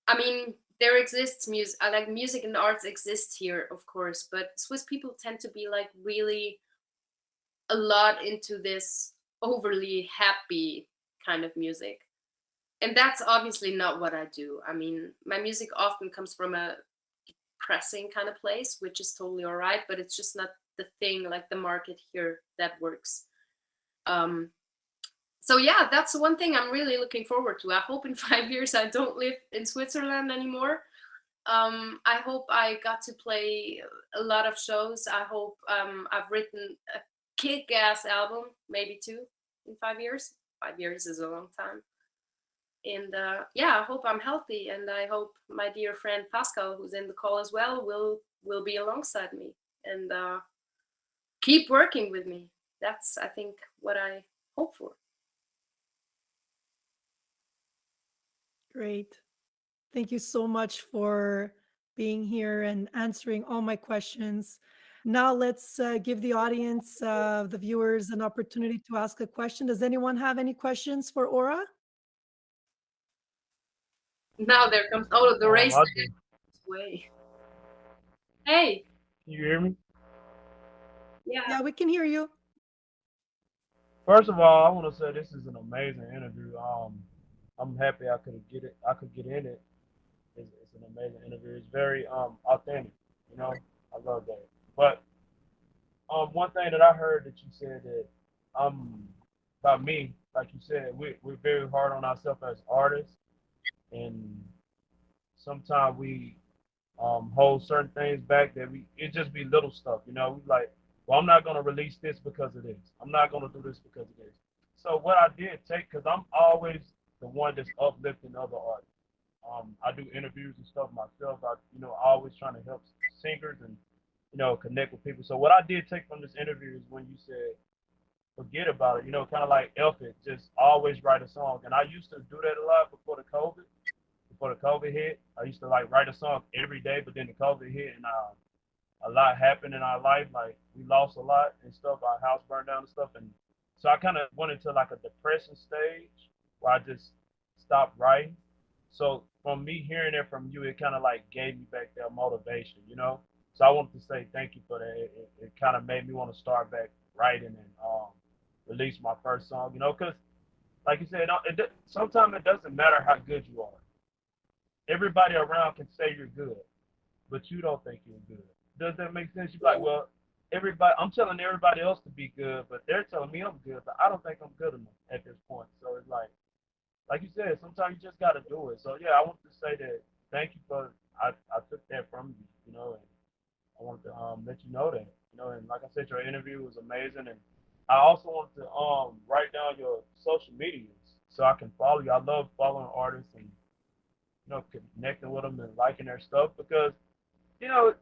I mean, there exists music. I like music and arts exist here, of course, but Swiss people tend to be like really a lot into this overly happy kind of music. And that's obviously not what I do. I mean, my music often comes from a pressing kind of place, which is totally all right, but it's just not the thing like the market here that works. Um, so yeah, that's one thing I'm really looking forward to. I hope in 5 years I don't live in Switzerland anymore. I hope I got to play a lot of shows. I hope I've written a kick-ass album, maybe two in 5 years. 5 years is a long time. And yeah, I hope I'm healthy, and I hope my dear friend Pascal, who's in the call as well, will be alongside me and keep working with me. That's I think what I hope for. Great. Thank you so much for being here and answering all my questions. Now let's give the audience, the viewers, an opportunity to ask a question. Does anyone have any questions for Aura? Now there comes the race I do. way. Hey, Can you hear me? yeah, Yeah, we can hear you. First of all, I want to say this is an amazing interview. I'm happy I could get it. I could get in it. It's an amazing interview. It's very authentic. You know, I love that. But one thing that I heard that you said that about me, like you said, we're very hard on ourselves as artists, and sometimes we hold certain things back that it just be little stuff, we like, well, I'm not gonna release this because of this. I'm not gonna do this because of this. So what I did take, because I'm always the one that's uplifting other artists. I do interviews and stuff myself. I always trying to help singers and connect with people. So what I did take from this interview is when you said forget about it, kind of like Elf it, just always write a song. And I used to do that a lot before the COVID hit. I used to like write a song every day, but then the COVID hit and a lot happened in our life. Like we lost a lot and stuff. Our house burned down and stuff, and so I kind of went into like a depression stage where I just stopped writing. So from me hearing it from you, it kind of like gave me back that motivation. So I wanted to say thank you for that. It kind of made me want to start back writing and release my first song. You know, because like you said, sometimes it doesn't matter how good you are. Everybody around can say you're good, but you don't think you're good. Does that make sense? You're like, Yeah. well, everybody, I'm telling everybody else to be good, but they're telling me I'm good, but I don't think I'm good enough at this point. So it's like you said, sometimes you just got to do it. So yeah, I want to say that thank you for I took that from you, you know, and I wanted to let you know that, you know, and like I said, your interview was amazing, and I also want to write down your social medias so I can follow you. I love following artists and connecting with them and liking their stuff because you know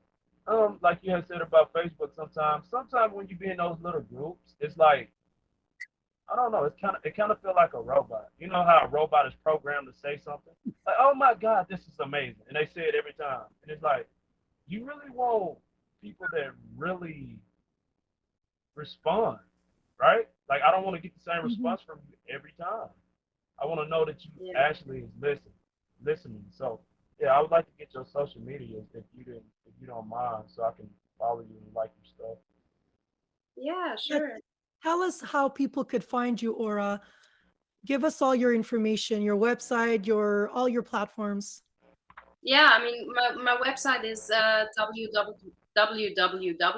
like you had said about Facebook, sometimes when you be in those little groups, it's like I don't know, it kind of feel like a robot. You know how a robot is programmed to say something like, "Oh my God, this is amazing," and they say it every time, and it's like you really want people that really respond, right? Like I don't want to get the same Mhm. response from you every time. I want to know that you Yeah. actually is listening. So yeah, I would like to get your social media if you don't mind, so I can follow you and like your stuff. Yeah, Yeah, sure. tell us how people could find you, Aura. Give us all your information, your website, your all your platforms. Yeah, I mean, my website is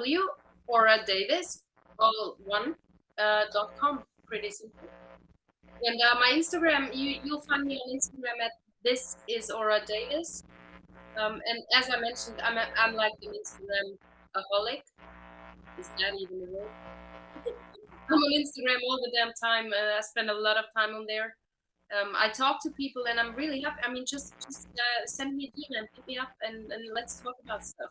www.oradavis, all one, .com. Pretty simple. And my Instagram, you'll find me on Instagram at this is Aura Davis. And as I mentioned, I'm like an Instagram aholic. Is that even a word? I'm on Instagram all the damn time. I spend a lot of time on there. I talk to people, and I'm really happy. I mean, just send me a DM, hit me up, and let's talk about stuff.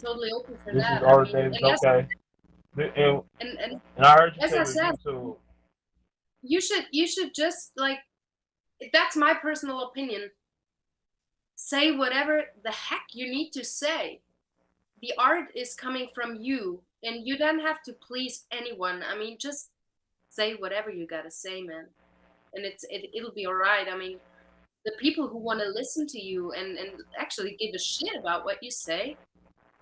Totally open for This is that. I Art mean, Davis. Okay, and and and I heard you as say I your said, YouTube. you should just like, that's my personal opinion. Say whatever the heck you need to say. The art is coming from you, and you don't have to please anyone. I mean, just say whatever you gotta say, man, and it'll be all right. I mean, the people who want to listen to you and actually give a shit about what you say,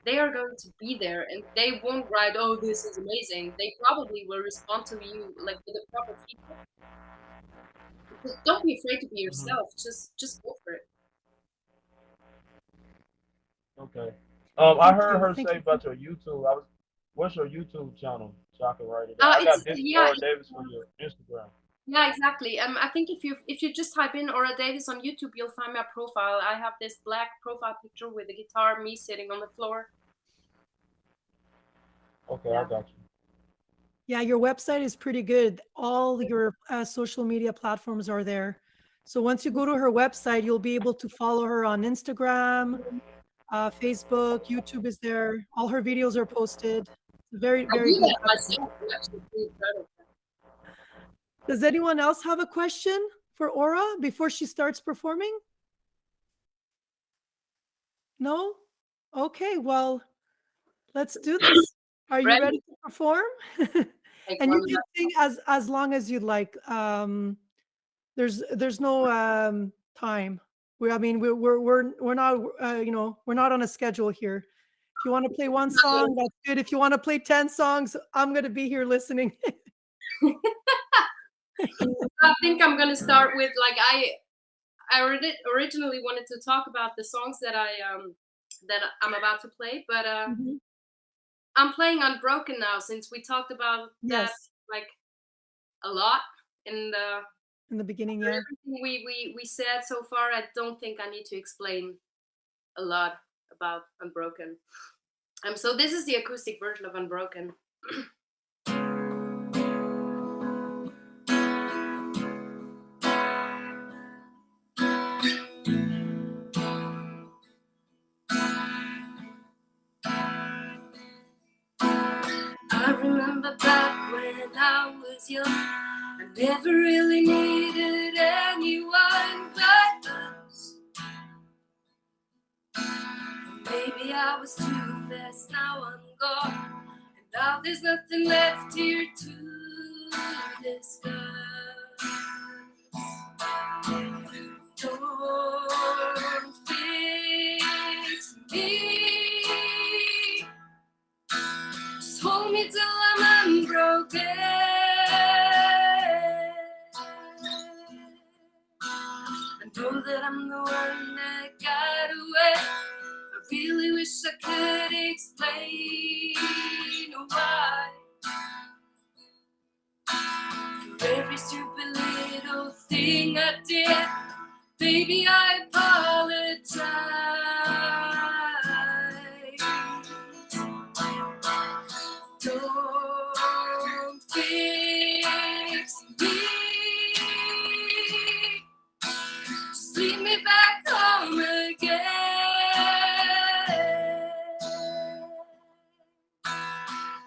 they are going to be there, and they won't write, "Oh, this is amazing." They probably will respond to you like with the proper feedback. Because don't be afraid to be Hmm. yourself. Just go for it. Okay. I Thank heard you. her Thank say you. about your YouTube. What's your YouTube channel? So I can write it down. I It's got this is yeah, Art Davis for your Instagram. yeah, exactly. I think if you just type in Aura Davis on YouTube, you'll find my profile. I have this black profile picture with a guitar, me sitting on the floor. Okay, I Yeah. got you. Yeah, your website is pretty good. All your social media platforms are there. So once you go to her website, you'll be able to follow her on Instagram, Facebook, YouTube is there. All her videos are posted. It's a very, I very do good that website. myself. I'm actually pretty proud of that. Does anyone else have a question for Aura before she starts performing? No? Okay, well, let's do this. Are you ready Ready? to perform? Like And you one can sing as long as you'd like. There's no time. I mean we're not we're not on a schedule here. If you want to play one song, that's good. If you want to play 10 songs, I'm gonna be here listening. I think I'm gonna start with like originally wanted to talk about the songs that I'm about to play, but Mhm. I'm playing Unbroken now since we talked about that Yes, like a lot, and in the beginning, for yeah. everything we said so far, I don't think I need to explain a lot about Unbroken. So this is the acoustic version of Unbroken. I remember back when I was young, I never really needed anyone but us. Maybe I was too fast, now I'm gone, and now there's nothing left here to discuss. Don't fix me, Stole me till I'm unbroken. I know that I'm the one that got away. I really wish I could explain why. For every stupid little thing I did, baby, I apologize. Don't fix me. Just lead me back home again.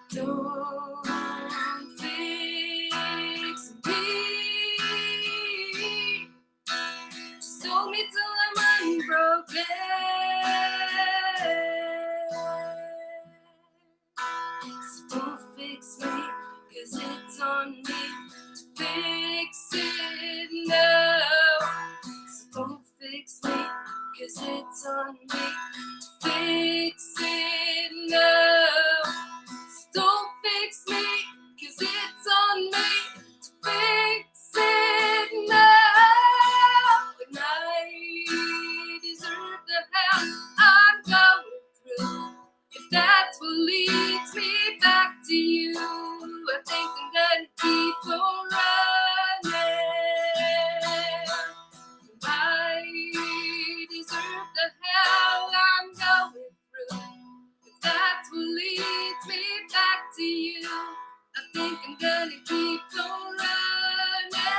Don't fix me. Just hold me till I'm unbroken. So don't fix me, 'cause it's on me to fix it now. So don't fix me, 'cause it's on me to fix it now. So don't fix me, 'cause it's on me to fix it now. And I deserve the hell I'm going through. If that's what leads me back to you, I think I'm gonna keep on running. I deserve the hell I'm going through. If that's what leads me back to you, I think I'm gonna keep on running.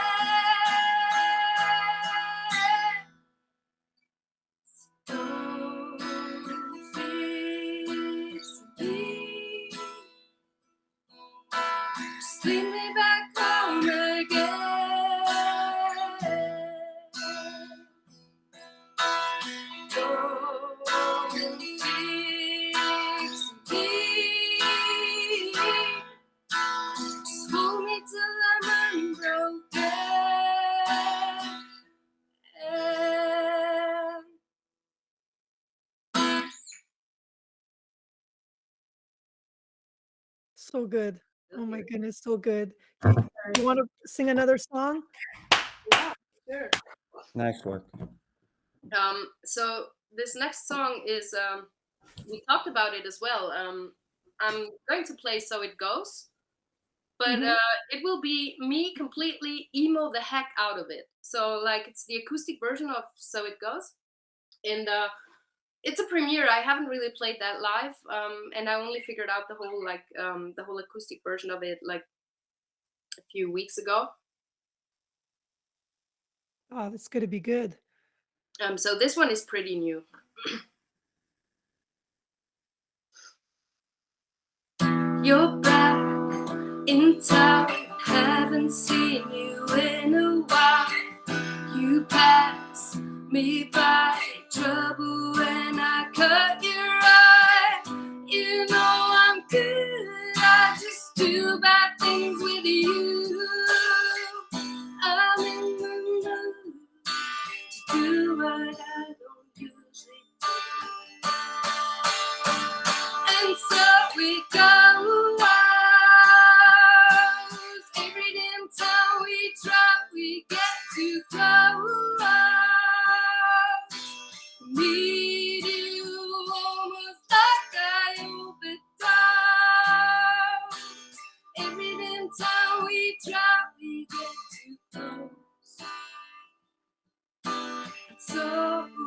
Don't fix me. Just lead me back home again. Don't fix me. Just hold me till I'm unbroken. So good. Oh my Here. goodness, so good. You want to sing another song? Yeah, sure. Nice work. So this next song is we talked about it as well. I'm going to play "So It Goes," but Mhm. it will be me completely emo the heck out of it. So like it's the acoustic version of "So It Goes," and it's a premiere. I haven't really played that live, and I only figured out the whole acoustic version of it like a few weeks ago. Oh, that's gonna be good. So this one is pretty new. You're back in town, haven't seen you in a while. You pass me by, trouble when I cut your eye. You know I'm good, I just do bad things with you. I'm in the mood to do what I don't usually do. And so we go. Every damn time we try, we get too close. Need you almost like I overdose. Every damn time we try, we get too close. And so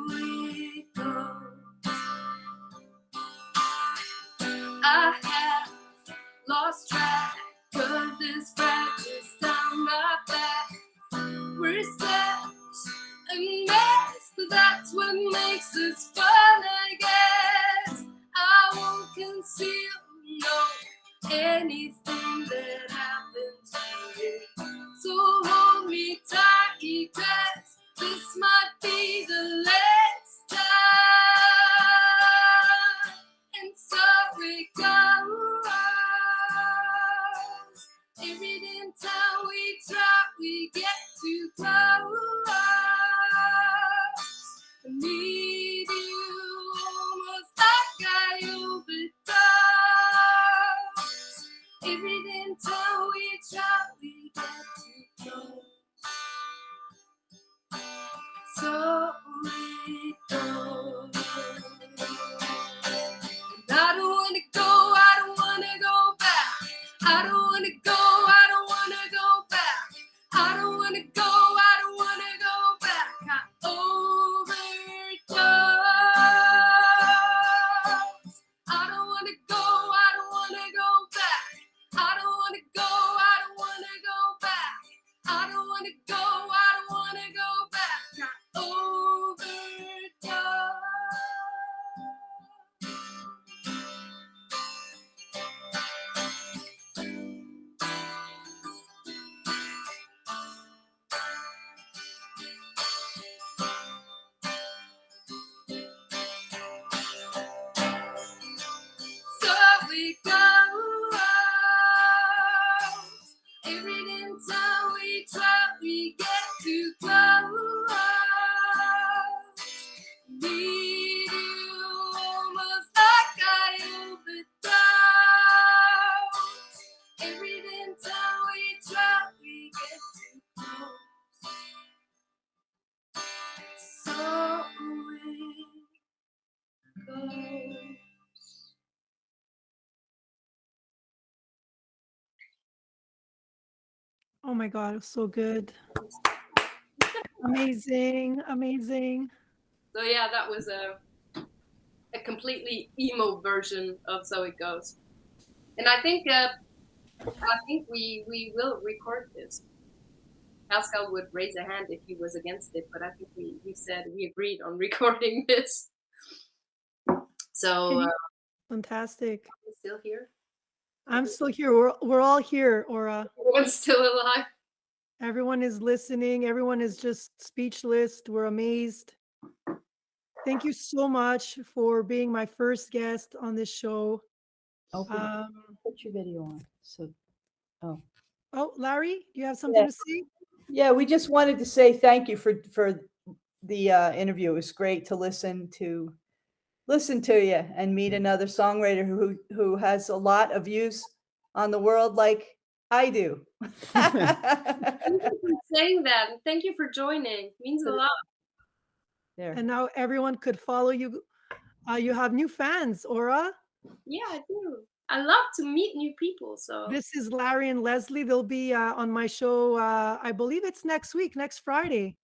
we go. I have lost track of the scratches down my back. We're such a mess, but that's what makes us fun, I guess. I won't conceal, no, anything that happened to you. So hold me tight, 'cause this might be the last time. And so it goes. Every damn time we try, we get too close. I need you almost like I overdose. Every damn time we try, we get too close. So we go. And I don't wanna go, I don't wanna go back. I don't wanna go, I don't wanna go back. I don't wanna go, I don't wanna go back. I overdose. I don't wanna go, I don't wanna go back. I don't wanna go, I don't wanna go back. I don't wanna go, I don't wanna go back. I overdose. So we go. Every damn time we try, we get too close. Need you almost like I overdose. Every damn time we try, we get too close. So we go. Oh my God, it was so good. Amazing, amazing. So yeah, that was a completely emo version of So It Goes. And I think we will record this. Pascal would raise a hand if he was against it, but I think we said we agreed on recording this. So Fantastic. he's still here. I'm still here. We're all here, Aura. Everyone's still alive. Everyone is listening. Everyone is just speechless. We're amazed. Thank you so much for being my first guest on this show. Put your video on. So, Oh, Larry, do you have something to say? yeah, we just wanted to say thank you for the interview. It was great to listen to you and meet another songwriter who has a lot of views on the world like I do. Thank you for saying that. And thank you for joining. It means a lot. There. And now everyone could follow you. You have new fans, Aura. Yeah, I do. I love to meet new people. So This is Larry and Leslie. They'll be on my show. I believe it's next week, next Friday.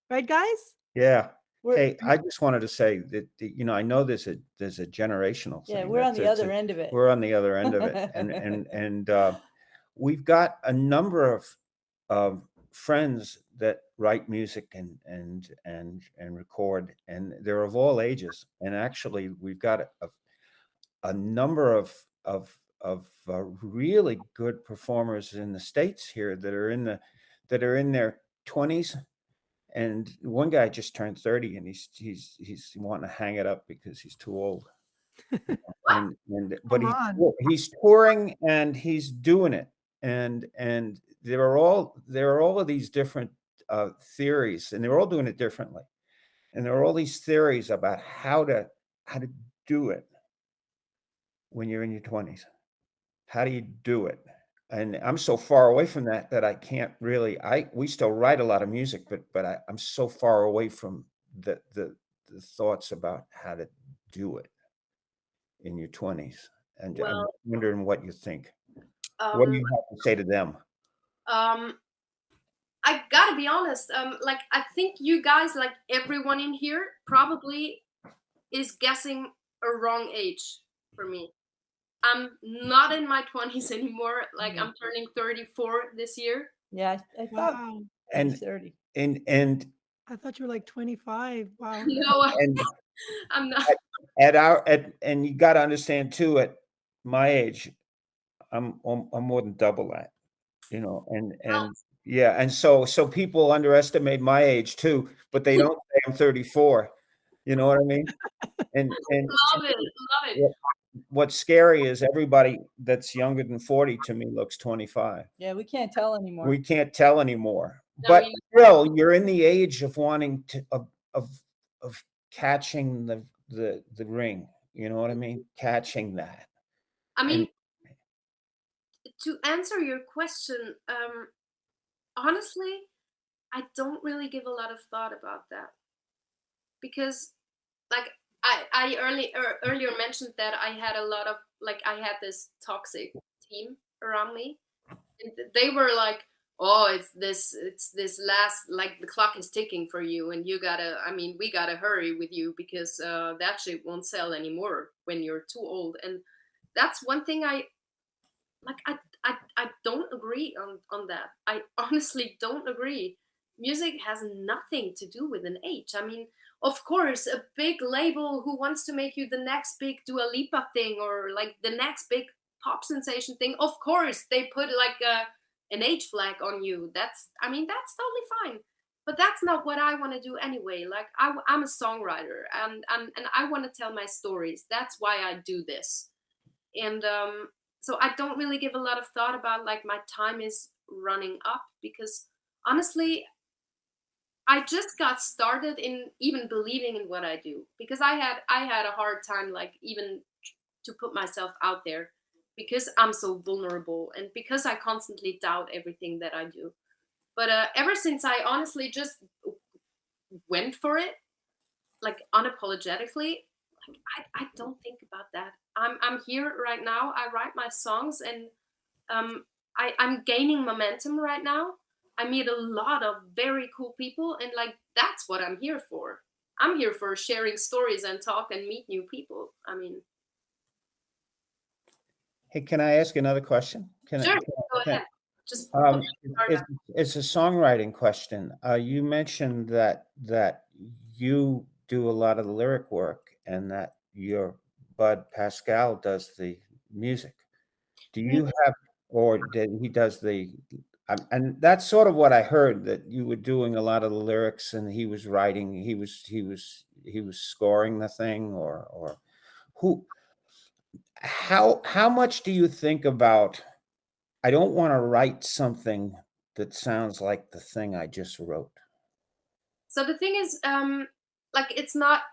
Right, guys? Yeah. We're, Hey, I just wanted to say that I know there's a generational thing. yeah, we're on the That's other end of it. We're on the other end of it, and we've got a number of friends that write music and record, and they're of all ages. And actually, we've got a number of really good performers in the States here that are in their 20s. And one guy just turned 30, and he's wanting to hang it up because he's too old. But Come on. he's touring and he's doing it. And there are all of these different theories, and they're all doing it differently. And there are all these theories about how to do it when you're in your 20s. How do you do it? And I'm so far away from that I can't really. We still write a lot of music, but I'm so far away from the thoughts about how to do it in your 20s. And I'm well, wondering what you think. What do you have to say to them? I gotta be honest. Like I think you guys, like everyone in here, probably is guessing a wrong age for me. I'm not in my 20s anymore. Like I'm turning 34 this year. yeah, I thought Wow. And 30. and I thought you were like 25. Wow. No, and I'm not. and you got to understand too, at my age, I'm more than double that, and yeah, and so people underestimate my age too, but they don't say I'm 34. You know what I mean? And Love it, love it. what's scary is everybody that's younger than 40 to me looks 25. Yeah, we can't tell anymore. We can't tell anymore. No, But still, you're in the age of wanting to of catching the ring. You know what I mean? Catching that. I mean, to answer your question, honestly, I don't really give a lot of thought about that because, like, earlier mentioned that I had a lot of like I had this toxic team around me, and they were like, "Oh, it's this last like the clock is ticking for you, and you gotta. I mean, we gotta hurry with you because that shit won't sell anymore when you're too old." And that's one thing like I don't agree on that. I honestly don't agree. Music has nothing to do with an age. I mean, of course, a big label who wants to make you the next big Dua Lipa thing or like the next big pop sensation thing, of course they put like an age flag on you. That's I mean that's totally fine. But that's not what I want to do anyway. Like I'm a songwriter and I want to tell my stories. That's why I do this. And so I don't really give a lot of thought about like my time is running up because honestly I just got started in even believing in what I do because I had a hard time like even to put myself out there because I'm so vulnerable and because I constantly doubt everything that I do. But ever since I honestly just went for it like unapologetically, like I don't think about that. I'm here right now. I write my songs and I'm gaining momentum right now. I meet a lot of very cool people and like that's what I'm here for. I'm here for sharing stories and talk and meet new people. I mean, Hey, can I ask another question? sure, go Can ahead. Just put Um, your guard it's up. it's a songwriting question. You mentioned that you do a lot of the lyric work and that your bud Pascal does the music. Do you have, or did he does the, and that's sort of what I heard, that you were doing a lot of the lyrics and he was writing, he was scoring the thing, or who, how much do you think about, I don't want to write something that sounds like the thing I just wrote. So the thing is, like it's not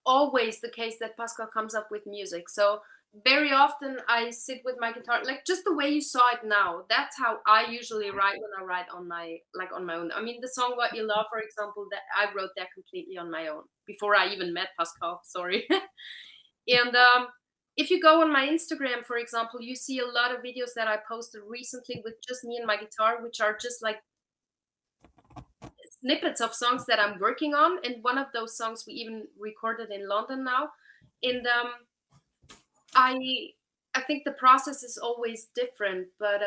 always the case that Pascal comes up with music. So very often I sit with my guitar, like just the way you saw it now. That's how I usually write when I write on my like on my own. I mean, the song "What You Love," for example, that I wrote that completely on my own before I even met Pascal. Sorry. And if you go on my Instagram, for example, you see a lot of videos that I posted recently with just me and my guitar, which are just like snippets of songs that I'm working on. And one of those songs we even recorded in London now. And I I think the process is always different, but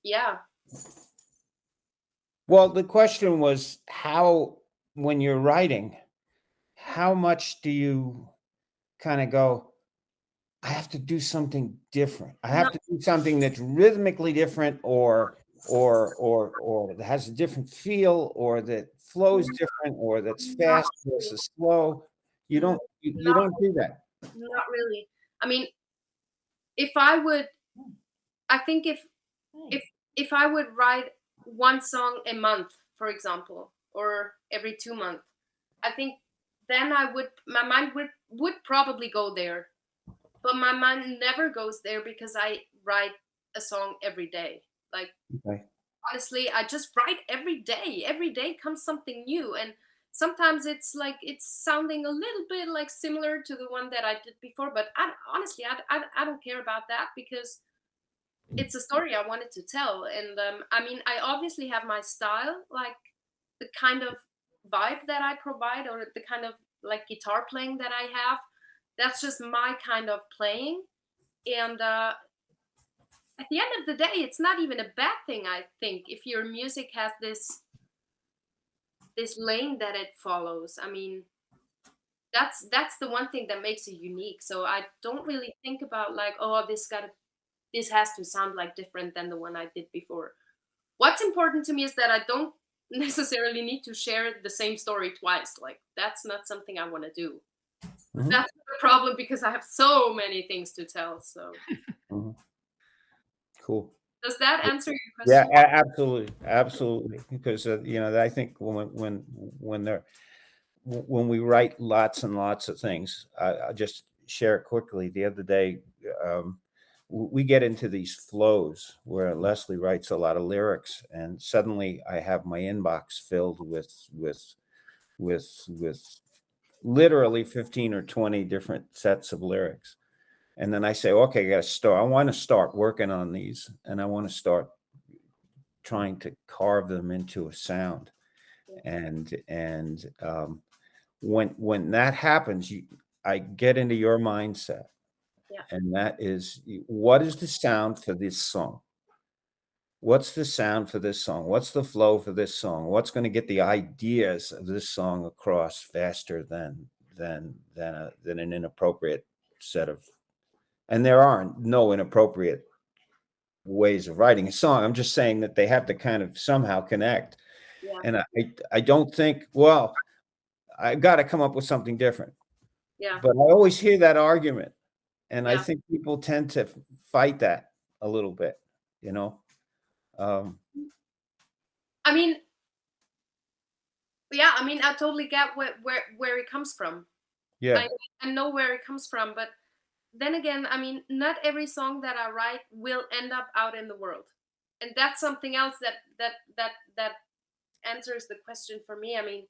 yeah. Well, the question was how, when you're writing, how much do you kind of go, I have to do something different. I No, have to do something that's rhythmically different, or that has a different feel, or that flows different, or that's not fast really. versus slow. You don't you Not don't do that. not really. I mean, if I would I think if if I would write one song a month, for example, or every 2 months, I think then I would my mind would probably go there. But my mind never goes there because I write a song every day. Like Okay. honestly, I just write every day. Every day comes something new, and sometimes it's like it's sounding a little bit like similar to the one that I did before. But honestly, I don't care about that because it's a story I wanted to tell. And I mean, I obviously have my style, like the kind of vibe that I provide, or the kind of like guitar playing that I have. That's just my kind of playing. And at the end of the day, it's not even a bad thing. I think if your music has this lane that it follows. I mean, that's the one thing that makes it unique. So I don't really think about like, oh, this has to sound like different than the one I did before. What's important to me is that I don't necessarily need to share the same story twice. Like that's not something I want to do. But Mhm, that's the problem because I have so many things to tell. So mhm. Cool. does that answer your Yeah, question? absolutely, absolutely. Because I think when we write lots and lots of things, I just share it quickly. The other day, um, we get into these flows where Leslie writes a lot of lyrics, and suddenly I have my inbox filled with literally 15 or 20 different sets of lyrics. And then I say, okay, I want to start working on these, and I want to start trying to carve them into a sound. And when that happens, I get into your mindset, Yeah. and that is, what is the sound for this song? What's the sound for this song? What's the flow for this song? What's going to get the ideas of this song across faster than an inappropriate set of, and there are no inappropriate ways of writing a song. I'm just saying that they have to kind of somehow connect. Yeah. And I don't think, well, I got to come up with something different. Yeah. But I always hear that argument, and I Yeah. think people tend to fight that a little bit, you know. I mean, yeah, I mean, I totally get where it comes from. Yeah. I know where it comes from, but then again, I mean, not every song that I write will end up out in the world, and that's something else that answers the question for me. I mean,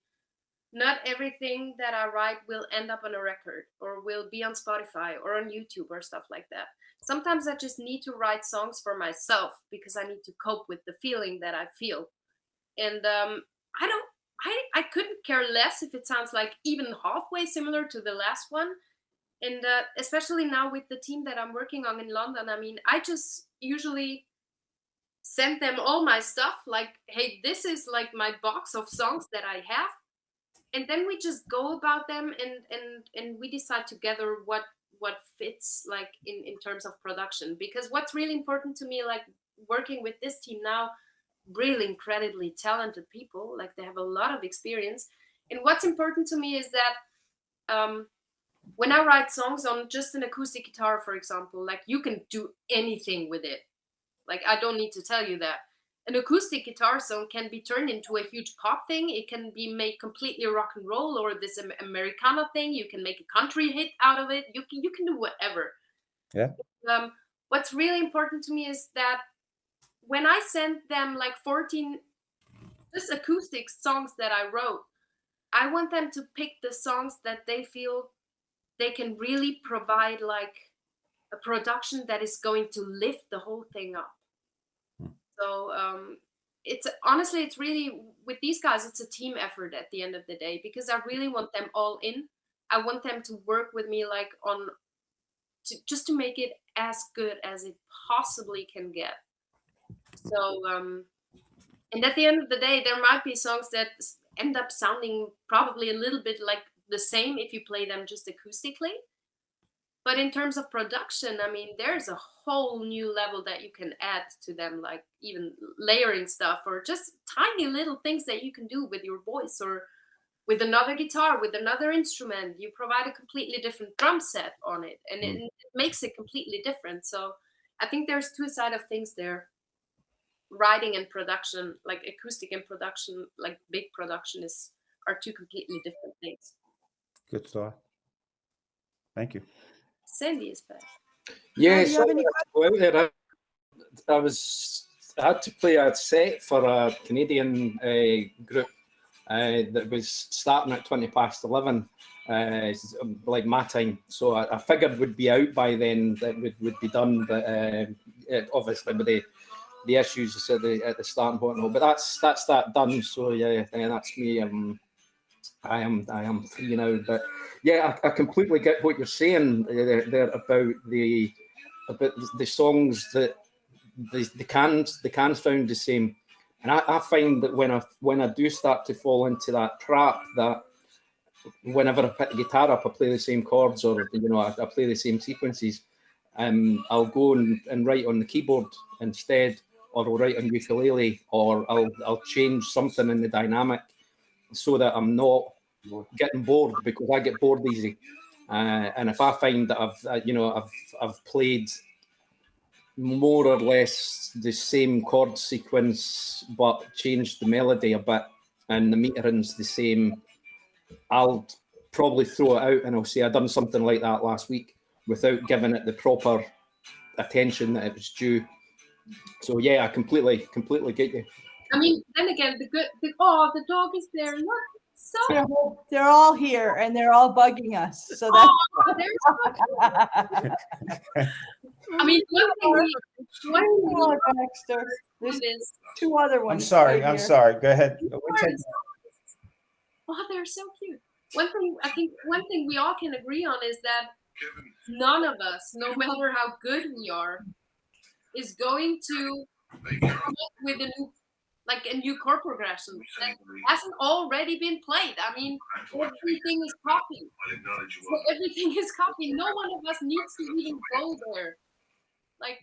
not everything that I write will end up on a record or will be on Spotify or on YouTube or stuff like that. Sometimes I just need to write songs for myself because I need to cope with the feeling that I feel. And I don't, I couldn't care less if it sounds like even halfway similar to the last one. And especially now with the team that I'm working on in London, I mean, I just usually send them all my stuff like, hey, this is like my box of songs that I have, and then we just go about them, and we decide together what fits like in terms of production. Because what's really important to me, like working with this team now, really incredibly talented people, like they have a lot of experience, and what's important to me is that when I write songs on just an acoustic guitar, for example, like you can do anything with it. Like I don't need to tell you that. An acoustic guitar song can be turned into a huge pop thing. It can be made completely rock and roll, or this Americana thing. You can make a country hit out of it. You can do whatever. Yeah. What's really important to me is that when I send them like 14 just acoustic songs that I wrote, I want them to pick the songs that they feel they can really provide like a production that is going to lift the whole thing up. So it's honestly, it's really with these guys, it's a team effort at the end of the day, because I really want them all in. I want them to work with me like just to make it as good as it possibly can get. So and at the end of the day, there might be songs that end up sounding probably a little bit like the same if you play them just acoustically. But in terms of production, I mean, there's a whole new level that you can add to them, like even layering stuff or just tiny little things that you can do with your voice or with another guitar, with another instrument. You provide a completely different drum set on it, and it makes it completely different. So I think there's two sides of things there. Writing and production, like acoustic and production, like big production are two completely different things. Good thought. Thank you. Sandy is back. Yeah, do you have any well, there, I had to play a set for a Canadian group that was starting at 11:20, like my time. So I figured would be out by then, that would be done. But obviously with the issues at the starting point, but that's that done. So yeah, that's me. I am free now. But yeah, I completely get what you're saying there about the songs that the cans sound the same. And I find that when I do start to fall into that trap, that whenever I pick the guitar up, I play the same chords, or I play the same sequences. I'll go and write on the keyboard instead, or I'll write on ukulele, or I'll change something in the dynamic so that I'm not getting bored, because I get bored easy. And if I find that I've played more or less the same chord sequence but changed the melody a bit and the metering's the same, I'll probably throw it out and I'll say I done something like that last week without giving it the proper attention that it was due. So yeah, I completely get you. I mean, then again, the dog is there. Look, so They're all here and they're all bugging us. So that's I mean, one thing oh, Dexter. There's is, two other ones. I'm sorry. right I'm here. sorry. Go ahead. oh, they're so cute. One thing we all can agree on is that none of us, no matter how good we are, is going to come up with a new chord progression that hasn't already been played. I mean, everything is copied. So everything is copied. No one of us needs to even go there. Like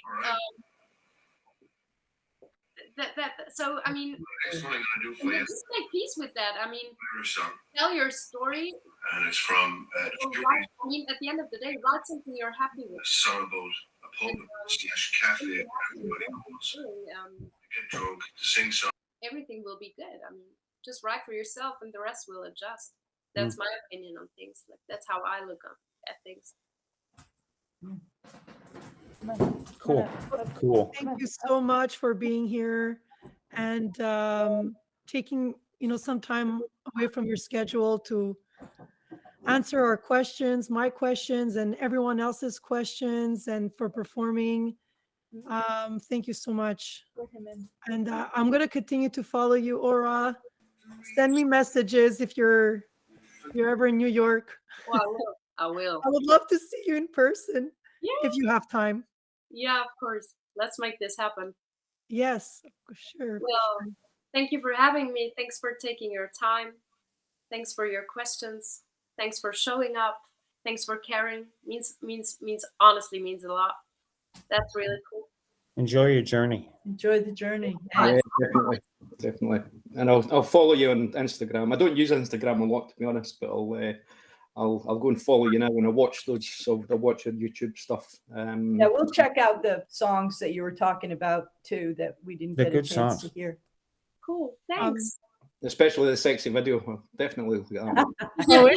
so I mean, just make peace with that. I mean, tell your story. And it's from I mean, at the end of the day, write something you're happy with. a song about a pub / cafe. Everybody goes to get drunk, to sing songs. Everything will be good. I mean, just write for yourself, and the rest will adjust. That's my opinion on things. Like that's how I look at things. Cool. Thank you so much for being here and taking some time away from your schedule to answer our questions, my questions, and everyone else's questions, and for performing. Thank you so much. And I'm gonna continue to follow you, Aura. Send me messages if you're ever in New York. Well, I will. I would love to see you in person Yeah. if you have time. Yeah, of course. Let's make this happen. Yes, sure. Well, thank you for having me. Thanks for taking your time. Thanks for your questions. Thanks for showing up. Thanks for caring. Honestly means a lot. That's really cool. Enjoy your journey. Enjoy the journey. Yeah, definitely. And I'll follow you on Instagram. I don't use Instagram a lot, to be honest, but I'll go and follow you now when I watch those. So I'll watch your YouTube stuff. Yeah, we'll check out the songs that you were talking about too that we didn't They're get a good chance songs. to hear. Cool. Thanks. Especially the sexy video. I'll definitely look at that. Oh,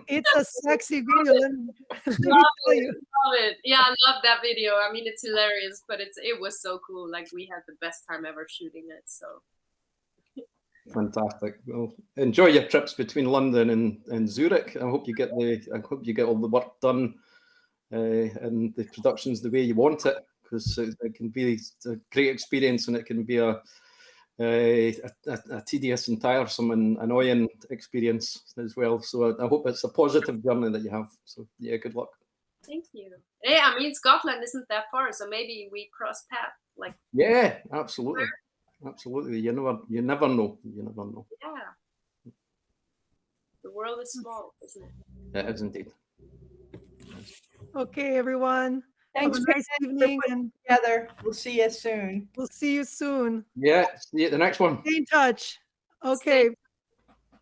it's a sexy video. Let me tell you. Love it. Yeah, I love that video. I mean, it's hilarious, but it was so cool. Like we had the best time ever shooting it. So Fantastic. Well, enjoy your trips between London and Zurich. I hope you get all the work done and the productions the way you want it, because it can be a great experience and it can be a tedious and tiresome and annoying experience as well. So I hope it's a positive journey that you have. So yeah, good luck. thank you. Yeah, I mean, Scotland isn't that far, so maybe we cross paths. Like Yeah, absolutely. Absolutely. You never know. You never know. yeah, the world is small, isn't it? It is indeed. Okay, everyone. Thanks Have for a nice evening, and together. We'll see you soon. we'll see you soon. Yeah, see you at the next one. Stay in touch. Okay.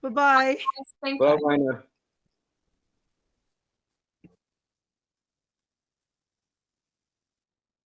Bye-bye. Thank Bye you. bye now.